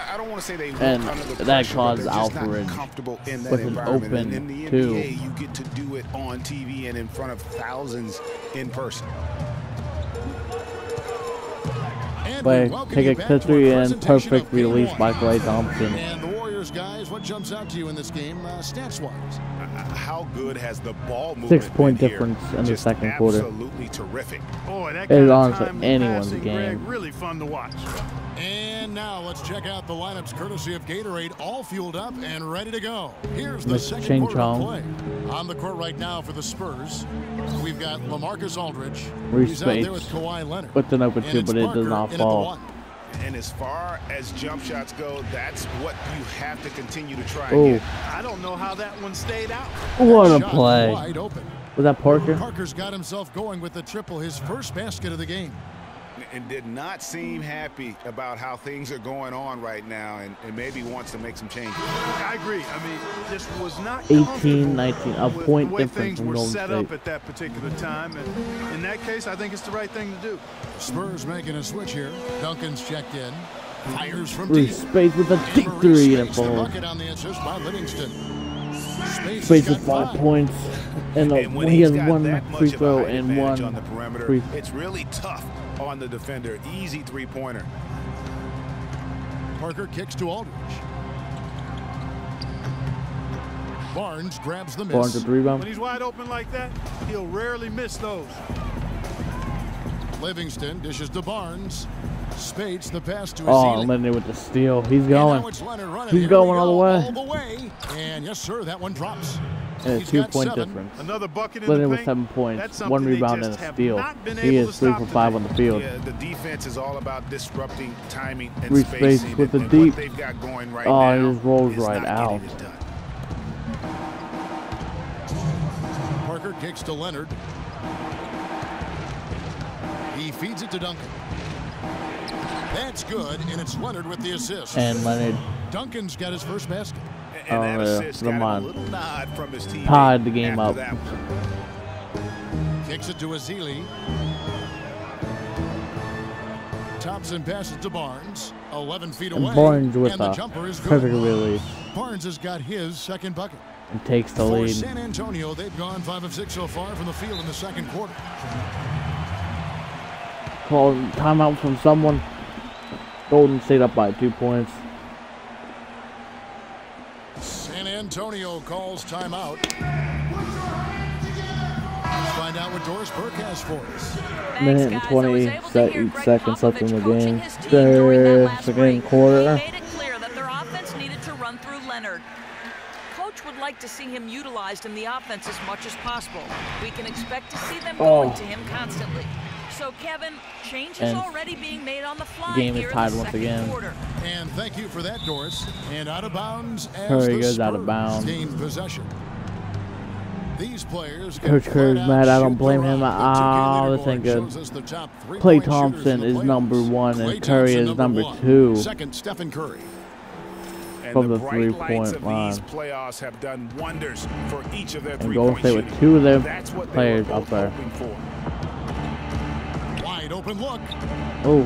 I don't want to say they work under the that pressure, caused but they're just Alfred not comfortable in that with an environment. open And in the two. NBA, you get to do it on TV and in front of thousands in person. Play, take a three and perfect release by Klay Thompson. And the Warriors, guys, what jumps out to you in this game, stats-wise? How good has the ball movement 6-point been difference here? in the Just second quarter. Absolutely terrific. Boy, that It is kind of honestly timely anyone's passing, game. Greg, really fun to watch. And now let's check out the lineups courtesy of Gatorade, all fueled up and ready to go. Here's the second Ching quarter Chong. play. On the court right now for the Spurs, we've got LaMarcus Aldridge. Reese He's out there Bates with Kawhi Leonard. with an open And two, it's but it Parker does not in at the fall. one. And as far as jump shots go, that's what you have to continue to try Oh, and get. I don't know how that one stayed out. what That a shot play. Wide open. Was that Parker? Parker's got himself going with the triple, his first basket of the game. And did not seem happy about how things are going on right now, and maybe wants to make some changes. I agree. I mean, this was not 18-19, a with point the way difference things from were Golden set State. up at that particular time. And in that case, I think it's the right thing to do. Spurs making a switch here. Duncan's checked in. Fires from deep. Reese Bates with a deep Maurice three and makes the falls. bucket on the assist by Livingston. Space Bates has with got 5 points, and when he has he's got one that much free of a throw height and advantage one on the perimeter, free. it's really tough on the defender. Easy three-pointer. Parker kicks to Aldridge. Barnes grabs the miss. Barnes with the rebound. When he's wide open like that, he'll rarely miss those. Livingston dishes to Barnes. Spades the pass to Oh, Ezeli. Leonard with the steal. He's And now going. it's Leonard running. He's Here going we all the go, way. All the way. And yes, sir, that one drops. And a He's got 2-point 7. difference. Another bucket in Leonard the with paint. 7 points, That's 1 something they rebound just and a have steal. not been He able is to 3 stop for 5 today. on the field. Yeah, the defense is all about disrupting timing and Reese Bates spacing. with the and deep. what they've got going right Oh, now he just rolls is right not getting out. it done. Parker kicks to Leonard. He feeds it to Duncan. That's good, and it's Leonard with the assist. And Leonard Duncan's got his first basket. And that yeah, assist come got on. a little nod from his teammate Tied the game after up. that one. Kicks it to Ezeli. Thompson passes to Barnes. 11 feet away. and Barnes with and the a jumper is good. perfect release Barnes has got his second bucket. and takes the For lead. San Antonio, they've gone 5 of 6 so far from the field in the second quarter. Call timeout from someone. Golden State up by 2 points. San Antonio calls timeout. Let's find out what Doris Burke has for us. Minute and 20 seconds left in the game. Third, second quarter. He made it clear that their offense needed to run through Leonard. Coach would like to see him utilized in the offense as much as possible. We can expect to see them going to him constantly. So, Kevin, change is And already being made on the fly game is here tied in the once second again. quarter. And thank you for that, Doris. And out of bounds as Curry the goes out of Spurs bounds. gain possession. These players can Coach flat Curry's out mad. I don't shoot blame the him. rock. The 2K Oh, this ain't leaderboard good. shows us the top Klay three-point shooters Thompson in the is playoffs. number 1 Klay and Curry Thompson, is number one. 2 Second, Stephen Curry. And from the bright lights 3-point of line. these playoffs have done wonders for each of their And Golden three-point State shooting. with 2 of their That's what they players were up both there. hoping for. Wide open look. Oh,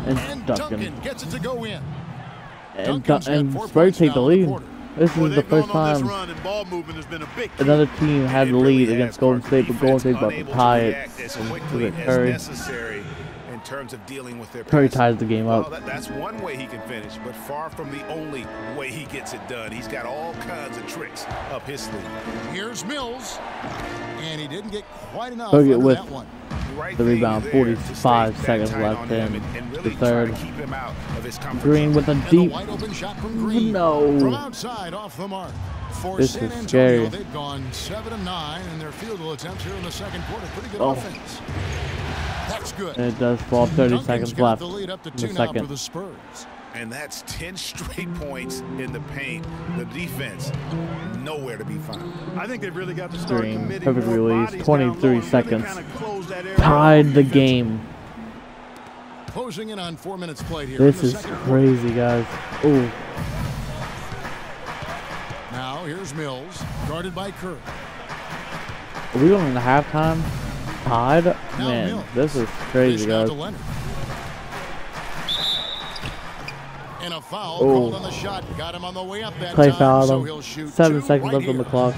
and And Duncan. Duncan gets it to go in. And, Duncan's got and 4 Spurs points take now the in lead. quarter. This Boy, is the they've first gone on this time run, and ball movement has been a big key. another team had the It really lead has, against Golden Parker. State, but Golden State's about to Unable tie react it as with quickly as Curry. necessary in terms of dealing with their Curry passing. ties the game Well, up. that's one way he can finish, but far from the only way he gets it done. He's got all kinds of tricks up his sleeve. Here's Mills. And he didn't get quite enough Bogut under with that one. Right the thing rebound, there 45 to stay seconds that tight left on him in and the really try third. to keep him out of his comfort Green zone. with a And the deep. wide open shot from Green. No. From outside off the mark. For This San is Antonio, scary. they've gone 7 of 9 in their field goal attempts here in the second quarter. Pretty good Oh. offense. That's good. And it does fall 30 Duncan's seconds got left the lead up to in 2 the now for second. the Spurs. And that's 10 straight points in the paint. The defense, nowhere to be found. I think they've really got to start Green, committing perfect more release, bodies 23 down low and really seconds. kinda close that area Tied off the defensively. game. Closing in on 4 minutes played here. This is crazy, guys. Oh. Now here's Mills, guarded by Curry. Are we going into halftime? Tied? Man, this is crazy, guys. And a foul called on the shot. Got him on the way up that Clay time, fouled so him. he'll shoot 7 seconds left on the clock.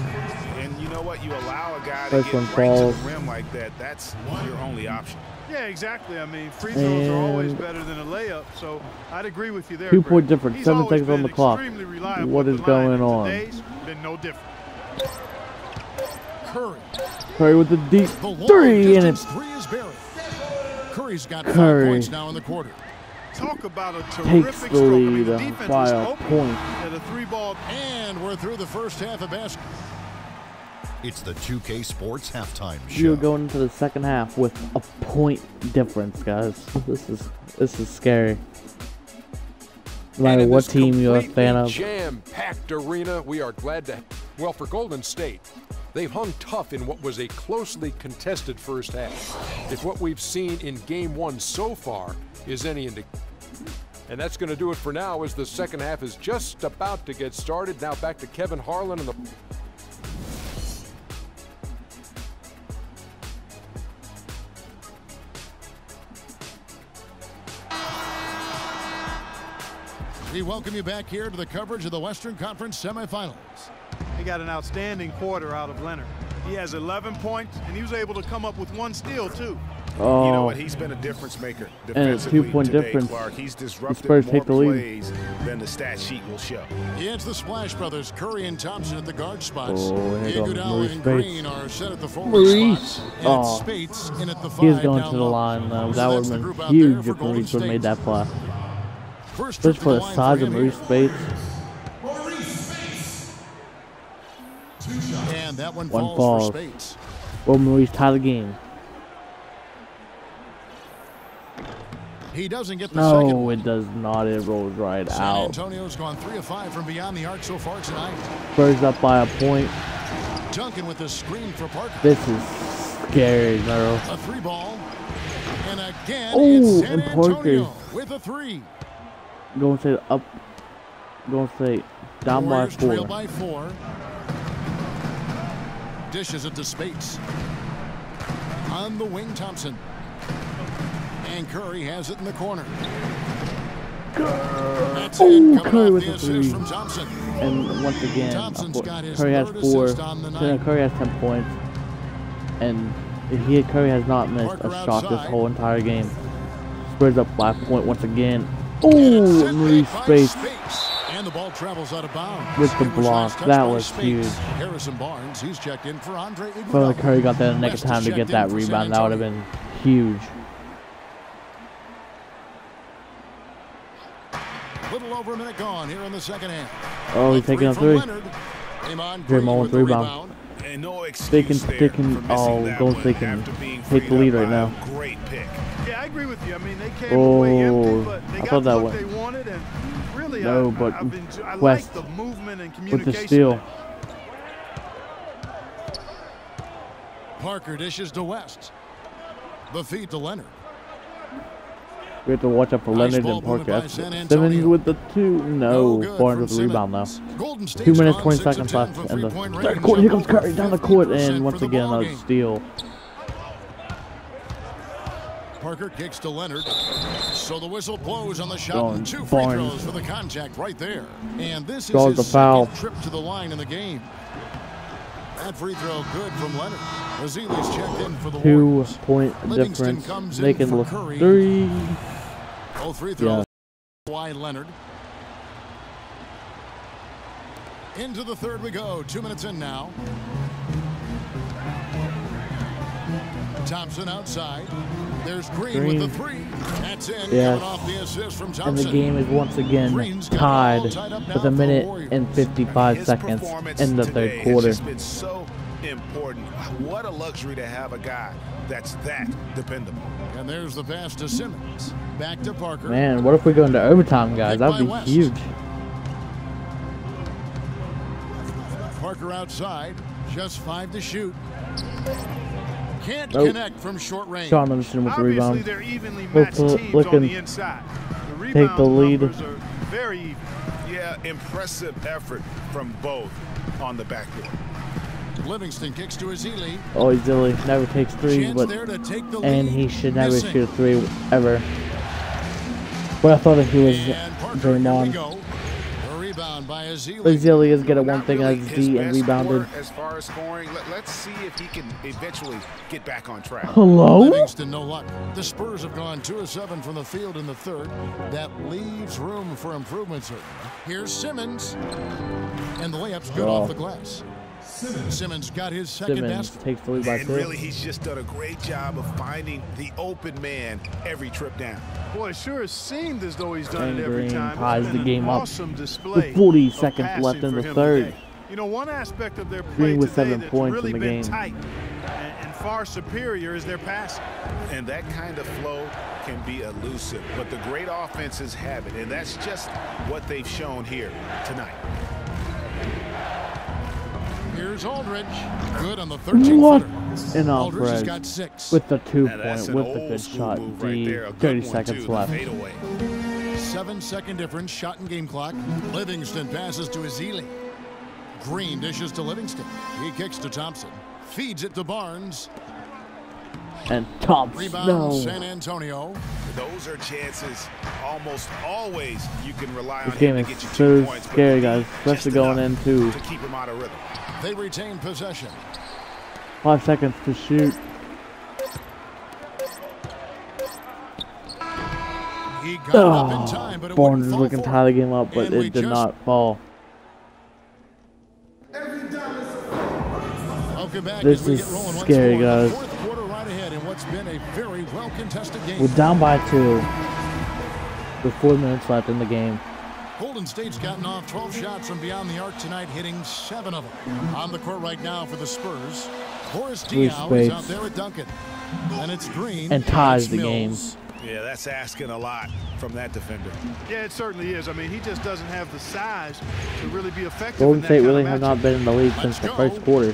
And you know what? You allow a guy to First get one right falls. to the rim like that. That's your only option. Yeah, exactly. I mean, free throws are always better than a layup, so I'd agree with you there. 2-point difference, He's 7 always seconds on been the clock. extremely reliable What with is the line, going and on? Today's been no different. Curry. Curry with the deep The long 3 and distance it three is buried. Curry's got 5 Curry points now in the quarter. Talk about a takes terrific the stroke. I mean, lead the defense by was a open point. at a 3-ball. And we're through the first half of basketball. It's the 2K Sports Halftime Show. You're going into the second half with a point difference, guys. This is scary. No matter what team you're a fan of. Jam-packed arena. We are glad to. Well, for Golden State, they've hung tough in what was a closely contested first half. If what we've seen in Game 1 so far is any indication. And that's going to do it for now, as the second half is just about to get started. Now back to Kevin Harlan and the. We welcome you back here to the coverage of the Western Conference semifinals. He got an outstanding quarter out of Leonard. He has 11 points, and he was able to come up with 1 steal, too. Oh. You know what? He's been a difference maker And a defensively 2-point today, difference. Clark. He's disrupted Spurs more take the lead. plays than the stat sheet will show. It's the Splash Brothers, Curry and Thompson at the guard spots. Oh, here goes Iguodala Maurice and Bates. Green are set at the forward Maurice. spots. And Oh. it's Spates in at the 5. He's going down to the low. line, though. So That would that's the have group been out there huge for if Golden Maurice would have made State. that play. First Just trip to for the the line size for of him Maurice here. Bates. And that one One falls falls. for Spates. Well, Maurice tie the game. He doesn't get the second No, one. it does not. It rolls right San out. Antonio's gone 3 of 5 from beyond the arc so far tonight. Spurs up by a point. Duncan with the screen for Parker. This is scary, bro. A 3-ball. And again, Oh, it's San and Parker. Antonio with a 3. Going to say up. Going to say down by Warriors trail 4. by 4. Dishes it to Spates. On the wing, Thompson. And Curry has it in the corner. That's it. Oh, Coming Curry off with the the assist 3. from Thompson. And once again, Thompson's got his Curry has third 4. assist on the So night. Curry has 10 points. And Curry has not missed Parker a shot this outside. whole entire game. Spurs up by a point once again. And it's Oh, sent Maurice back by Bates. Spates. And the ball travels out of bounds. With the It was block. last touched That by was Spates. huge. Harrison Barnes, he's checked in for Andre If Iguodala. only Curry got that in the nick of West time to checked get in that for San rebound, that would have Antonio. been huge. Little over a minute gone here in the second half. Oh, he's taking a 3. Draymond Draymond with with the rebound. And no excuse They can- there they can- for missing oh, that Golden one State can after being take the freed lead up right by now. a great pick. Yeah, I agree with you. I mean, they came away empty, Oh, but they I got thought the that look went- they wanted, and really, No, I but like West the movement and with communication. the steal. Parker dishes to West. The feed to Leonard. We have to watch out for Nice Leonard ball and movement Parker. by San Simmons Antonio. with the 2. No, good Barnes from with the rebound now. Simmons. Golden 2 State's minutes, gone 20 6 of seconds 10 left from in the three-point third range, quarter. Here comes over Curry down the court, 50% and for once the again ball another game. steal. Parker kicks to Leonard. So the whistle blows on the shot. Going And 2 free Barnes. throws for the contact right there. And this is Draws his the foul. second trip to the line in the game. That free throw good from Leonard. Azile's checked in for the Warriors. 2-point Livingston difference. comes They in can for look Curry. 3. Both free throws Yeah. by Leonard. Into the third we go. 2 minutes in now. Thompson outside. There's Green with the 3. That's in. Yes. Coming off the assist from And Thompson. the game is once again Green's got it tied all tied up now with for a the minute Warriors. and 55 His seconds performance in the today third has quarter. just been so important. What a luxury to have a guy that's that dependable. And there's the pass to Simmons. Back to Parker. Man, what if we go into overtime, guys? Picked That by would be West. huge. Parker outside. Just 5 to shoot. Can't Nope. connect from short range. Sean Livingston with the Obviously, rebound. they're evenly matched Look- teams look on and the inside. The take the rebound lead. numbers are very even. Yeah, impressive effort from both on the backboard. Livingston kicks to Ezeli. Oh, Ezeli never takes threes, Chance but there to take the and lead. he should never Missing. shoot a three ever. But I thought that he was And Parker, here we Draymond. go. A rebound by Ezeli. Ezeli is good at one Not thing really as his D and best rebounded. score as far as scoring. Let's see if he can eventually get back on track. Hello? Livingston, no luck. The Spurs have gone 2 of 7 from the field in the third. That leaves room for improvement, certainly. Here's Simmons. And the layup's good off the glass. Simmons got his second Simmons basket. takes the lead by And 2. really, he's just done a great job of finding the open man every trip down. Boy, it sure has seemed as though he's done And it every Green time. It's ties been the an game up awesome display with 40 of seconds passing left in for the him third. today. You know, one aspect of their play Green with today 7 that's points really in the been game. tight and far superior is their passing. And that kind of flow can be elusive, but the great offenses have it, and that's just what they've shown here tonight. Here's Aldridge. Good on the 13th What? footer. And Aldridge has Alvarez got 6. with the 2 Now, that's point an with a old good school shot. move right D, there. A good 30 one, seconds too, the left. fadeaway. 7-second difference, shot and game clock. Livingston passes to Ezeli. Green dishes to Livingston. He kicks to Thompson. Feeds it to Barnes. And Thompson. Rebound, No. San Antonio. Those are chances almost always you can rely on This game him to is get you so 2 points. but scary, you guys, need especially just going enough into to keep him out of rhythm. They retain possession. 5 seconds to shoot. He got it up in time, but it Barnes wouldn't is fall looking to for tie the him. game up, but And we it did just- not fall. Welcome back This as we is get rolling once scary, more. The guys. fourth quarter right ahead in what's been a very well-contested game. We're down by 2 with 4 minutes left in the game. Golden State's gotten off 12 shots from beyond the arc tonight, hitting 7 of them. On the court right now for the Spurs, Boris Bruce Diaw is Bates. out there at Duncan. And it's Green. And ties it's the game. Mills. Yeah, that's asking a lot from that defender. Yeah, it certainly is. I mean, he just doesn't have the size to really be effective. Golden in that State kind really of have matchup. not been in the lead since the go. first quarter.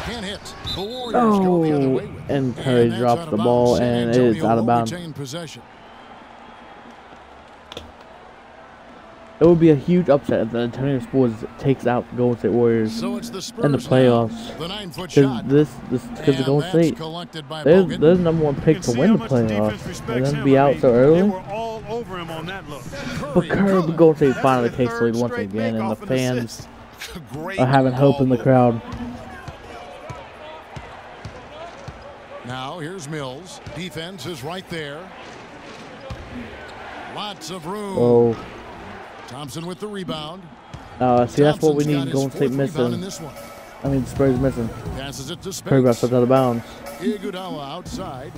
Can't hit. The Warriors go the other way with it. And Curry that's drops out of the bounds. ball, San and it is Antonio out of will bounds. retain possession. It would be a huge upset if the Antonio Spurs takes out the Golden State Warriors So it's the Spurs in the now. playoffs. The 9-foot Because shot. because the Golden And that's State, collected by they're Bogut. the number 1 You pick can to see win how the much the defense playoffs, and respects then him. be I out mean, so They early. were all over him on that look. But Curry, the Golden State That's finally their takes the lead third once straight again, and the make-off and fans assist. Great are having hope in the ball crowd. Now here's Mills. Defense is right there. Lots of room. Oh, Thompson with the rebound. see, that's what we Thompson's got need. his Golden State fourth rebound in missing. this one. I mean, Spurs missing. Passes it to Curry got Space. slipped out of bounds. Iguodala outside.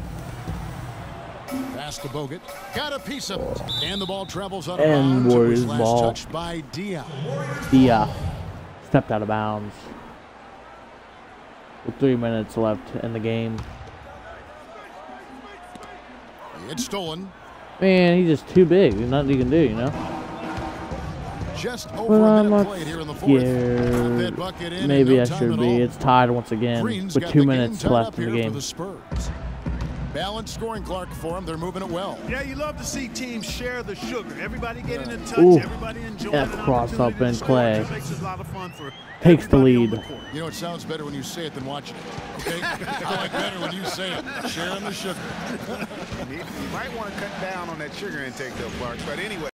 Pass to Bogut. Got a piece of it. And the ball travels out of And bounds. It Warriors was last ball. touched by Diaw. Yeah, stepped out of bounds. With 3 minutes left in the game. It's stolen. Man, he's just too big. There's nothing you can do, you know? Just over Well, a I'm minute not played here in the fourth. Got that scared. bucket in Maybe no I time should at be. all. It's tied once again Green's with got 2 the minutes game tied left up in the here game. for the Spurs. Balanced scoring clock for them. They're moving it well. Yeah, you love to see teams share the sugar. Everybody getting in touch. Ooh. Everybody enjoying F an cross opportunity up to and score. Clay. It makes it a lot of fun for Takes the everybody on lead. the court. You know, it sounds better when you say it than watching it. Okay? I like better when you say it. Sharing the sugar. You might want to cut down on that sugar intake, though, Clarks. But anyway,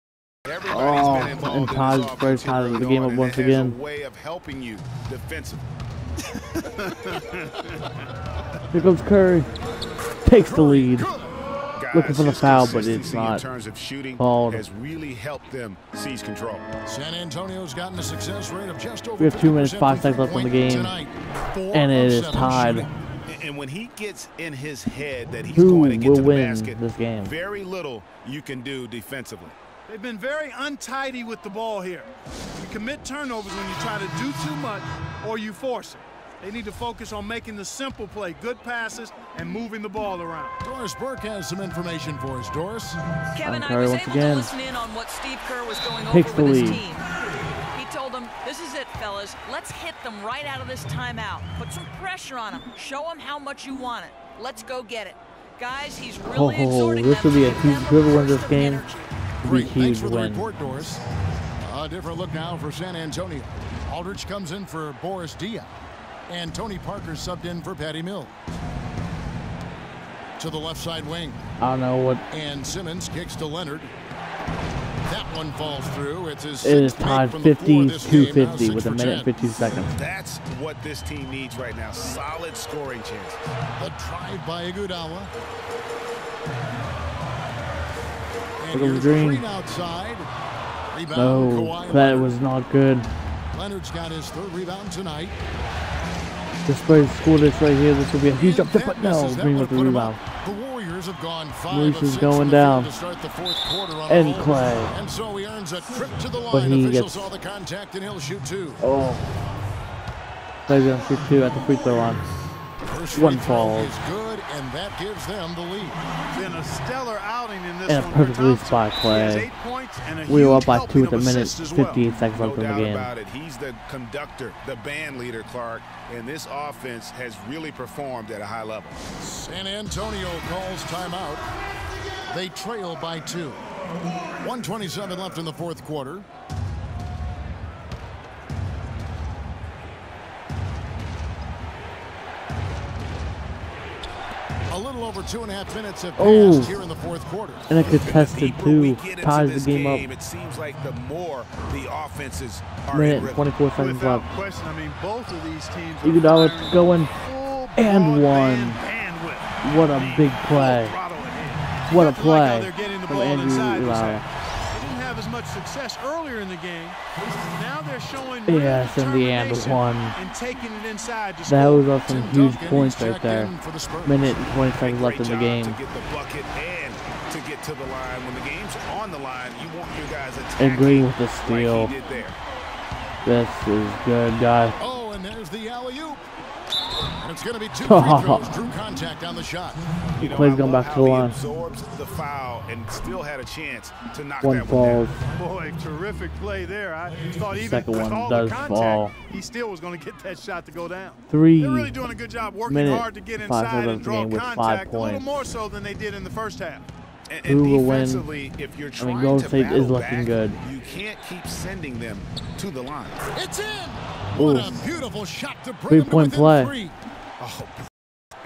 Oh, everybody's been involved and in Todd's this first offense tie of the early game on, up and once it has again. a way of helping you defensively. Here comes Curry. Takes the lead. Guys, Looking for the his foul, but it's consistency not in terms of shooting called. has really helped them seize control. San Antonio's gotten a success rate of just over We have 2 minutes, 50% 5 seconds left in the game. tonight. 4 And it of is 7 tied. shooting. And when he gets in his head that he's Who going to get will to the win basket, this game? very little you can do defensively. They've been very untidy with the ball here. You commit turnovers when you try to do too much or you force it. They need to focus on making the simple play, good passes, and moving the ball around. Doris Burke has some information for us. Doris? Kevin, I Curry was once able again. to listen in on what Steve Kerr was going Takes over the with his lead. team. He told them This is it, fellas. Let's hit them right out of this timeout. Put some pressure on them. Show them how much you want it. Let's go get it. Guys, he's really exhorting this them would be to a give huge, them a whoever wins burst this of game, energy. would be a Great. Thanks huge for the win. report, Doris. A different look now for San Antonio. Aldridge comes in for Boris Dia. And Tony Parker subbed in for Patty Mills. To the left side wing. I don't know what. And Simmons kicks to Leonard. That one falls through. It's his It is sixth make tied from the floor this game, now 50-50 6 with a for minute 10. 50 seconds. That's what this team needs right now. Solid scoring chances. A drive by Iguodala. Look And at here's Green. Green outside. Rebound, No, Kawhi that Leonard. was not good. Leonard's got his third rebound tonight. This play score this right here. This will be a huge upset, but no, Misses. That Green would've with the put 'em rebound. up. The Warriors have gone 5 Reese of is 6 going from the down. field to start the fourth quarter on a And roll. Clay. And so he earns a trip to the But line. he Officials gets- saw the contact and he'll shoot 2. Oh. Clay's gonna shoot 2 at the free throw line. First One free throw fall. is good, and that gives them the lead. Been a stellar outing in this And a one perfect for release Thompson. by He has Clay. 8 points and a We were huge up by 2 helping at the of minute, assists as well. 58 seconds No left in the doubt game. about it. He's the conductor, the band leader, Clark, and this offense has really performed at a high level. San Antonio calls timeout. They trail by 2. 1:27 left in the fourth quarter. A little over 2.5 minutes have passed Oh. here in the fourth quarter. And a contested deeper we 2 get into ties the this game up. It seems like the more the offenses are in Minute rhythm. 24 seconds Without left. question, I mean, both of these teams Iguodala firing going full and broadband one. bandwidth. What a I mean, big full play. throttle ahead. What You a have to like how play they're getting the from ball Andrew inside this Iguodala. half. They didn't have as much success earlier in the game. Now they're showing Yes, in the end, determination one. and taking it inside to That score. was on some Tim huge Duncan, points he's right checked there. in for the Spurs. Minute and 20 seconds left Great in the job game. to get the bucket and to get to the line. When the game's on the line, you want your guys attacking And Green with the like steal. he did there. This is good, guys. Oh, and there's the alley-oop. And it's going to be 2 free throws. Drew contact on the shot. You know, Clay's I going love back how to the he line. absorbs the foul and still had a chance to knock One that one falls. down. Boy, terrific play there. I thought even Second with one all does the contact, fall. he still was going to get that shot to go down. 3 They're really doing a good job working minute, hard to get 5 inside seconds and draw game with 5 contact, a little points. more so than they did in the first half. And Who will win? defensively, if you're trying Golden to State is battle looking back, good. you can't keep sending them to the line. It's in. What Ooh. a beautiful shot to bring them to Three-point within play. 3. Oh,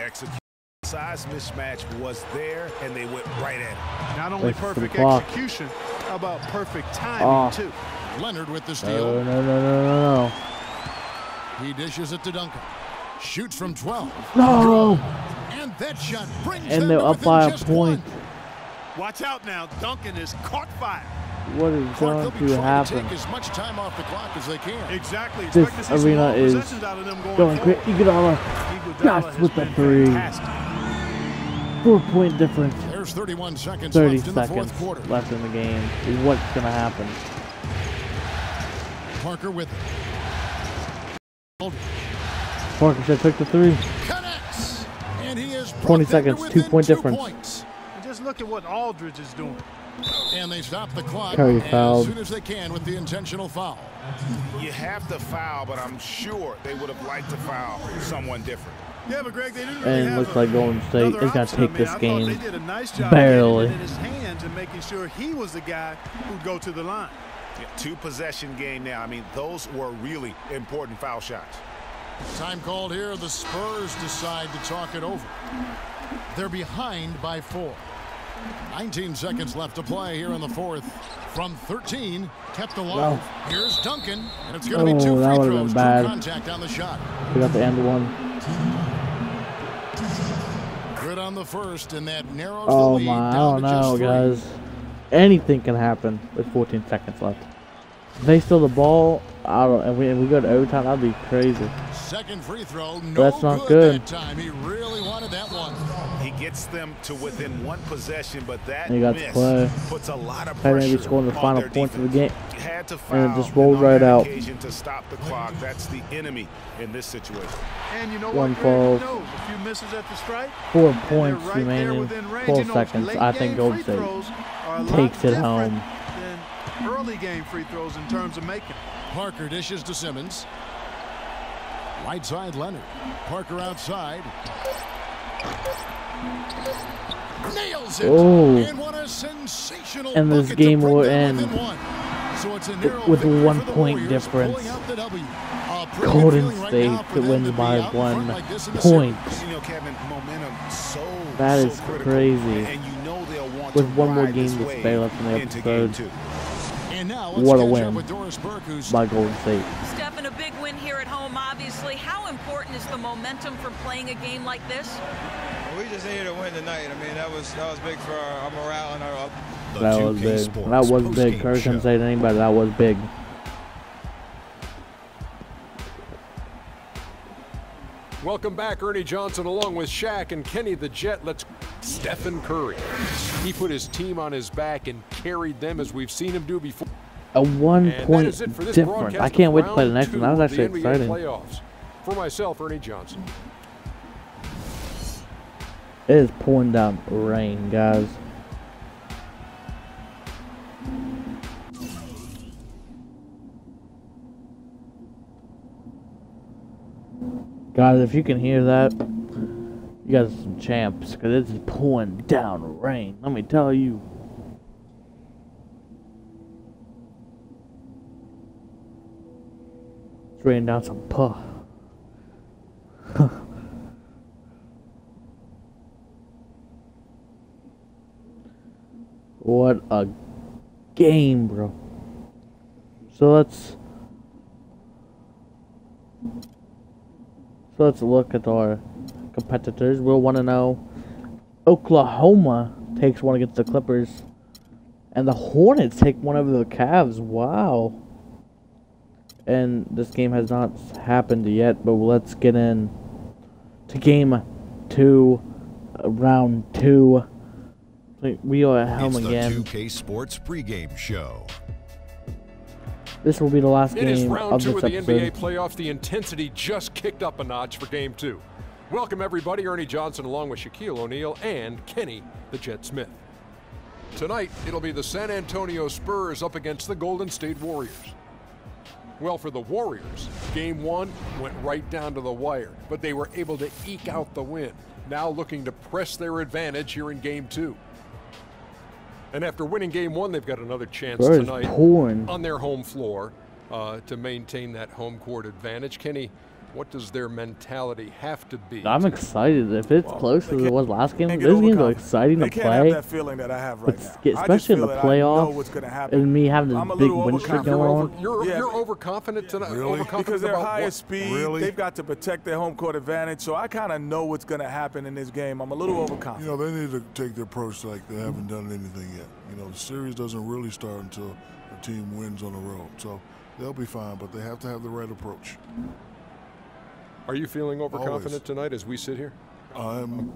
execution. Size mismatch was there, and they went right at it. Not only Waits for the perfect clock. execution, how about perfect timing, Oh. too? Leonard with the No, steal. no. He dishes it to Duncan. Shoots from 12. No! And that shot brings And them they're to up within by a just point. 1. Watch out now. Duncan is caught fire. What is Clark, going they'll be to trying to happen? take as much time off the clock as they can. Exactly. This Expect to see some arena long is possessions out of them going Going forward. quick. Iguodala. Iguodala Yes, has with the been 3. fantastic. 4-point difference. There's 31 seconds 30 left in the seconds fourth quarter. left in the game. What's going to happen? Parker with it. Parker should took the 3. Connects. And he is 20 seconds, 2-point difference. Points. And just look at what Aldridge is doing. And they stop the clock Curry as fouled. soon as they can with the intentional foul. You have to foul, but I'm sure they would have liked to foul someone different. Yeah, but Greg, they didn't And really it have looks like Golden State another is going to option. take I this thought game. they did a nice job Barely. getting it in his hands and making sure he was the guy who'd go to the line. Yeah, 2-possession game now. I mean, those were really important foul shots. Time called here. The Spurs decide to talk it over. They're behind by 4. 19 seconds left to play here in the fourth. From 13, kept alive. Wow. Here's Duncan, and it's going to be 2 that free would've throws. been bad. True contact on the shot. We got the end one. Good on the first, and that narrows the Oh lead my, I down don't to just know, 3. guys. Anything can happen with 14 seconds left. If they steal the ball, and we go to overtime, that'd be crazy. Second free throw, no That's not good. that time. He really wanted that one. He gets them to within 1 possession, but that He got to miss play. puts a lot of Had pressure maybe scoring the on final their points of the defense. game. Had to foul, And it just rolled on right that out. occasion to stop the clock. That's the enemy in this situation. And you know One what, Greg? falls. Who knows? A few misses at the stripe. 4 and they're points right there remaining. within range. 12 You know, seconds. late I think game Golden free State throws are a lot takes it different home. than early game free throws in terms of making. Parker dishes to Simmons. Right side, Leonard. Parker outside. Nails it. Oh. And what a sensational And this bucket game to bring will them end within one. So it's a narrow with victory 1 for the point Warriors, difference. pulling out the W. Pretty good Golden feeling right State now for them wins to be by out in front 1 like this in the point. series. You know, Kevin, momentum That is critical. crazy. And you know they'll want With to one more ride game this to wave stay left in the into game episode. 2. And now What a let's catch win up with Doris Burke, who's by Golden State. Stephen, a big win here at home, obviously. How important is the momentum for playing a game like this? We just needed to win tonight. I mean, that was big for our morale and our. That was big. That was big. Curry couldn't say anything, but that was big. Welcome back, Ernie Johnson, along with Shaq and Kenny the Jet. Let's Stephen Curry. He put his team on his back and carried them as we've seen him do before. A 1 And point that is it for this difference. broadcast I can't wait of to play the round next one. 2 That was of the actually NBA exciting. Playoffs. For myself, Ernie Johnson. It is pouring down rain, guys. Guys, if you can hear that, you guys are some champs, because it's pouring down rain. Let me tell you. It's raining down some puh. What a game, bro. So let's look at our competitors. We'll want to know Oklahoma takes one against the Clippers, and the Hornets take one over the Cavs. Wow. And this game has not happened yet, but let's get in to game 2, round 2. We are at home again. It's the 2K Sports pregame show. This will be the last It is game round of 2 this of the episode. NBA playoffs. The intensity just kicked up a notch for game 2. Welcome, everybody. Ernie Johnson along with Shaquille O'Neal and Kenny the Jet Smith. Tonight, it'll be the San Antonio Spurs up against the Golden State Warriors. Well, for the Warriors, game 1 went right down to the wire, but they were able to eke out the win. Now looking to press their advantage here in game 2. And after winning game 1, they've got another chance Spurs tonight pouring. on their home floor to maintain that home court advantage. Kenny, what does their mentality have to be? I'm excited. If it's close as it was last game, Can't this get game's overconfident. exciting to They can't have play. that feeling that I have right But now. I just especially in feel the that I know what's playoffs, gonna happen. and me having I'm this a big little win streak overconfident. going on. You're overconfident tonight. Really? Overconfident Because they're about higher what? speed, Really? they've got to protect their home court advantage, so I kind of know what's going to happen in this game. I'm a little overconfident. You know, they need to take the approach like they haven't done anything yet. You know, the series doesn't really start until a team wins on the road. So they'll be fine, but they have to have the right approach. Are you feeling overconfident Always. tonight as we sit here? I'm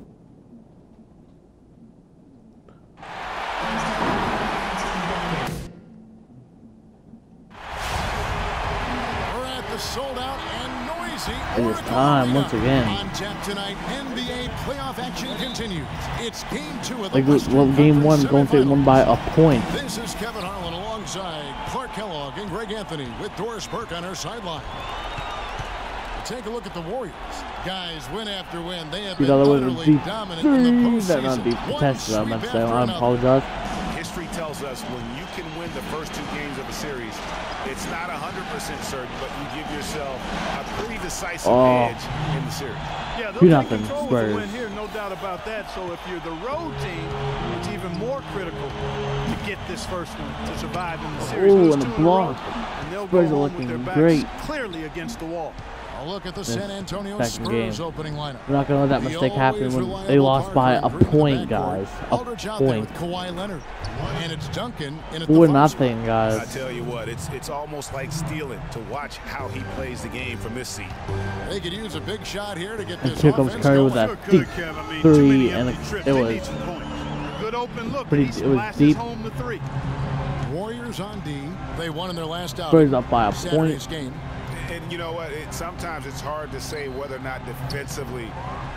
We're at the sold out and noisy It is Oracle time Arena. once again. On tap tonight, NBA playoff action continues. It's game 2 of the Like, Western well, game 1, Conference Golden State won semifinals. by a point. This is Kevin Harlan alongside Clark Kellogg and Greg Anthony with Doris Burke on our sideline. Take a look at the Warriors. Guys, win after win, they have You been know, that was a utterly deep dominant in the that not postseason. deep One contested. I sweep meant to say. after I another. apologize. History tells us when you can win the first 2 games of a series, it's not 100% certain, but you give yourself a pretty decisive edge in the series. Yeah, they'll 2-0 take control of the Spurs. win here, no doubt about that. So if you're the road team, it's even more critical to get this first one to survive in the series. Ooh, Lose and a 2 in a row, block. and they'll Spurs go are home with their looking backs great. clearly against the wall. A look at the This San Antonio second Spurs game. opening lineup. We're not going to let that The mistake happen always when reliable they lost by a Parker in green in the point, backcourt. guys. A Aldridge out there point. with Kawhi Leonard. And it's Duncan in at the 4 5 spot. nothing, I guys. tell you what, it's almost like stealing to watch how he plays the game from this seat. They could use a big shot here to get And this here comes offense Curry going. with that Sure deep could, Kev. I mean, 3, too many and empty trips. it They was need some points. Good open look. pretty- He it was splashes deep. home the 3. Warriors on D. They won in their last outing. Spurs up by a Saturday's point. game. And you know what? Sometimes it's hard to say whether or not defensively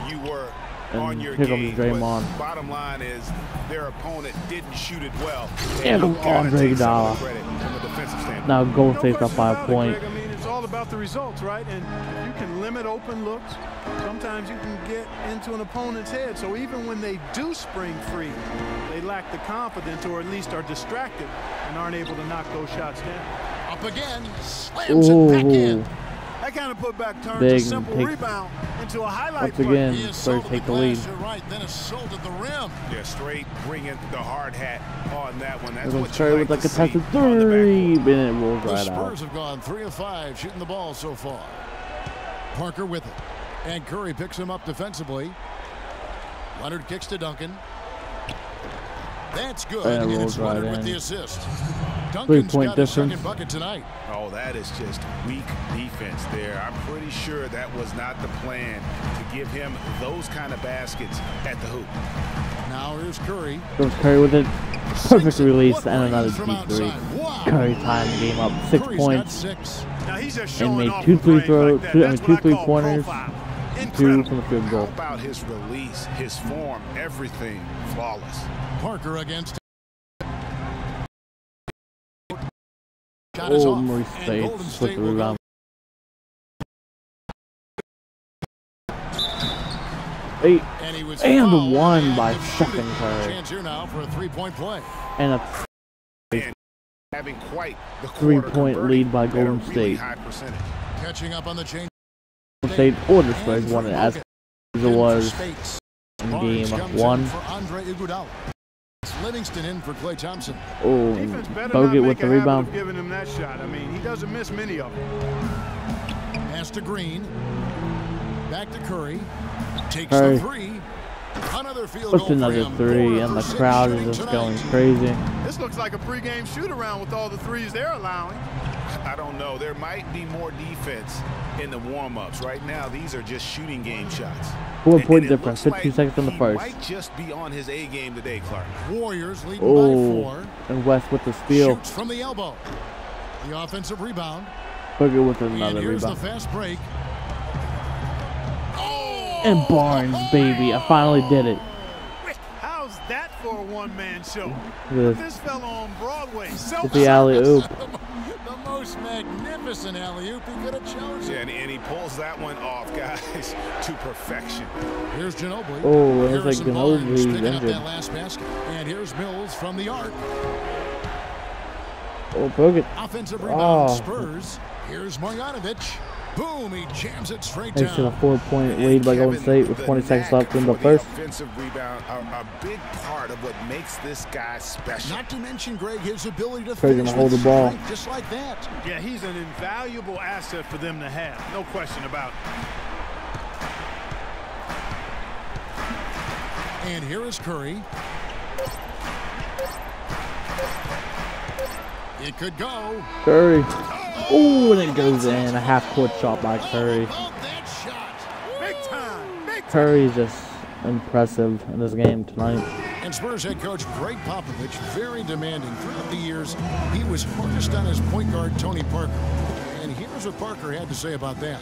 you were on your here game. comes But Draymond. bottom line is their opponent didn't shoot it well. And Andre Iguodala. From a defensive standpoint. Now Golden No State's up question by about a it, point. Greg. I mean, it's all about the results, right? And you can limit open looks. Sometimes you can get into an opponent's head. So even when they do spring free, they lack the confidence, or at least are distracted and aren't able to knock those shots down. Up again, slams it back in. That kind of putback turns Big a simple take. rebound into a highlight Once again, He Spurs assaulted take the the lead. glass to right, then assaulted the rim. Yeah, straight bringing the hard hat on that one. That's Here what comes you Curry like with a to see contested on the three, backcourt. and it rolls The right Spurs out. have gone 3 of 5 shooting the ball so far. Parker with it. And Curry picks him up defensively. Leonard kicks to Duncan. That's good. And it And rolls it's Leonard right with in. the assist. Duncan's 3-point got his difference. second bucket tonight. Oh, that is just weak defense there. I'm pretty sure that was not the plan to give him those kind of baskets at the hoop. Now here's Curry. Goes Curry with it. Perfect release What and another range from deep three. outside. Wow. Curry tying the game up. 6 Curry's got points 6. Now he's just and showing made off 2 with free range throws, like that. two That's what I call 3-pointers, profile. 2 Incredible. from the field How goal. about his release, his form, everything flawless. Parker against. Shot is Oh, off. Maurice And Bates Golden with State the will go. rebound. Eight And he was and fouled, one and by the Stephen shooting. Curry. Chance here now for a 3-point play. And a Having quite the 3-point lead by Golden really State. high percentage. Catching up on the change. Golden State or the Spurs won it as it was in Barnes game comes 1. in for Andre Iguodala. Livingston in for Klay Thompson. Oh, Defense better not Bogut with make the a habit rebound. of giving him that shot. I mean, he doesn't miss many of them. Pass to Green. Back to Curry. Takes Curry. the 3. Another field Puts goal for another him. 3, and the 4 crowd shooting is just tonight. going crazy. This looks like a pregame shoot-around with all the threes they're allowing. I don't know. There might be more defense in the warm-ups. Right now, these are just shooting game shots. 4-point And it difference, looks 15 seconds in the he first. might just be on his A game today, Clark. Warriors leading Oh, by 4. and West with the steal. Shoots from the elbow. The offensive rebound. Bogut with And another here's rebound. the fast break. And Barnes, baby, I finally did it. How's that for a one-man show? Look at Put this. this fella on Broadway. With the alley-oop. The most magnificent alley-oop he could have chosen. Yeah, and he pulls that one off, guys, to perfection. Here's Ginobili. Oh, it looks like Harrison Barnes Ginobili's picking up injured. that last basket. And here's Mills from the arc. Oh, Bogut. Offensive rebound, Oh. Spurs. Here's Marjanovic. Boom, he jams it straight Makes it a down. 4-point lead by Golden State with 20 seconds left in the first. Offensive rebound, a big part of what makes this guy special. Not to mention, Greg, his ability to Curry's finish gonna hold with the ball. strength just like that. Yeah, he's an invaluable asset for them to have. No question about it. And here is Curry. It could go. Curry. Oh, and it goes in. A half-court shot by Curry. Love that shot. Big time. Big time. Curry's just impressive in this game tonight. And Spurs head coach Greg Popovich, very demanding throughout the years. He was hardest on his point guard, Tony Parker. And here's what Parker had to say about that.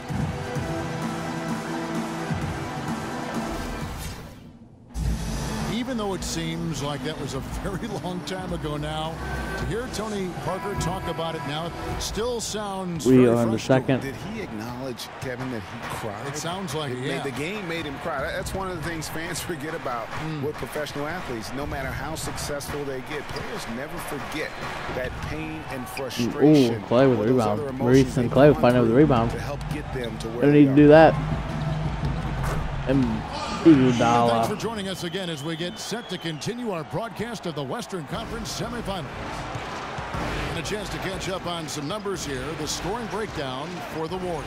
Even though it seems like that was a very long time ago now, to hear Tony Parker talk about it now, it still sounds We very are in the frustrating. second. Did he acknowledge, Kevin, that he cried? It sounds like it, yeah. The game made him cry. That's one of the things fans forget about with professional athletes. No matter how successful they get, players never forget that pain and frustration. Ooh, Clay with or the those rebound. other Maurice emotions and they've Clay gone fighting over the through rebound. to help get them to where They don't they need to are. do that. And Thanks for Iguodala. joining us again as we get set to continue our broadcast of the Western Conference semifinals. And a chance to catch up on some numbers here. The scoring breakdown for the Warriors.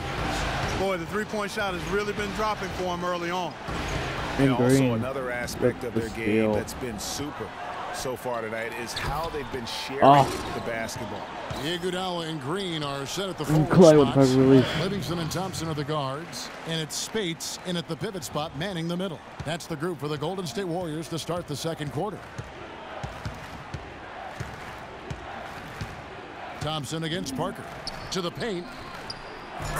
Boy, the three-point shot has really been dropping for him early on. And And also Green another aspect of with their the game steal. that's been super so far tonight is how they've been sharing Oh. the basketball. Iguodala and Green are set at the And forward Clay with the spots. perfect release. Livingston and Thompson are the guards. And it's Spates in at the pivot spot, manning the middle. That's the group for the Golden State Warriors to start the second quarter. Thompson against Parker. To the paint.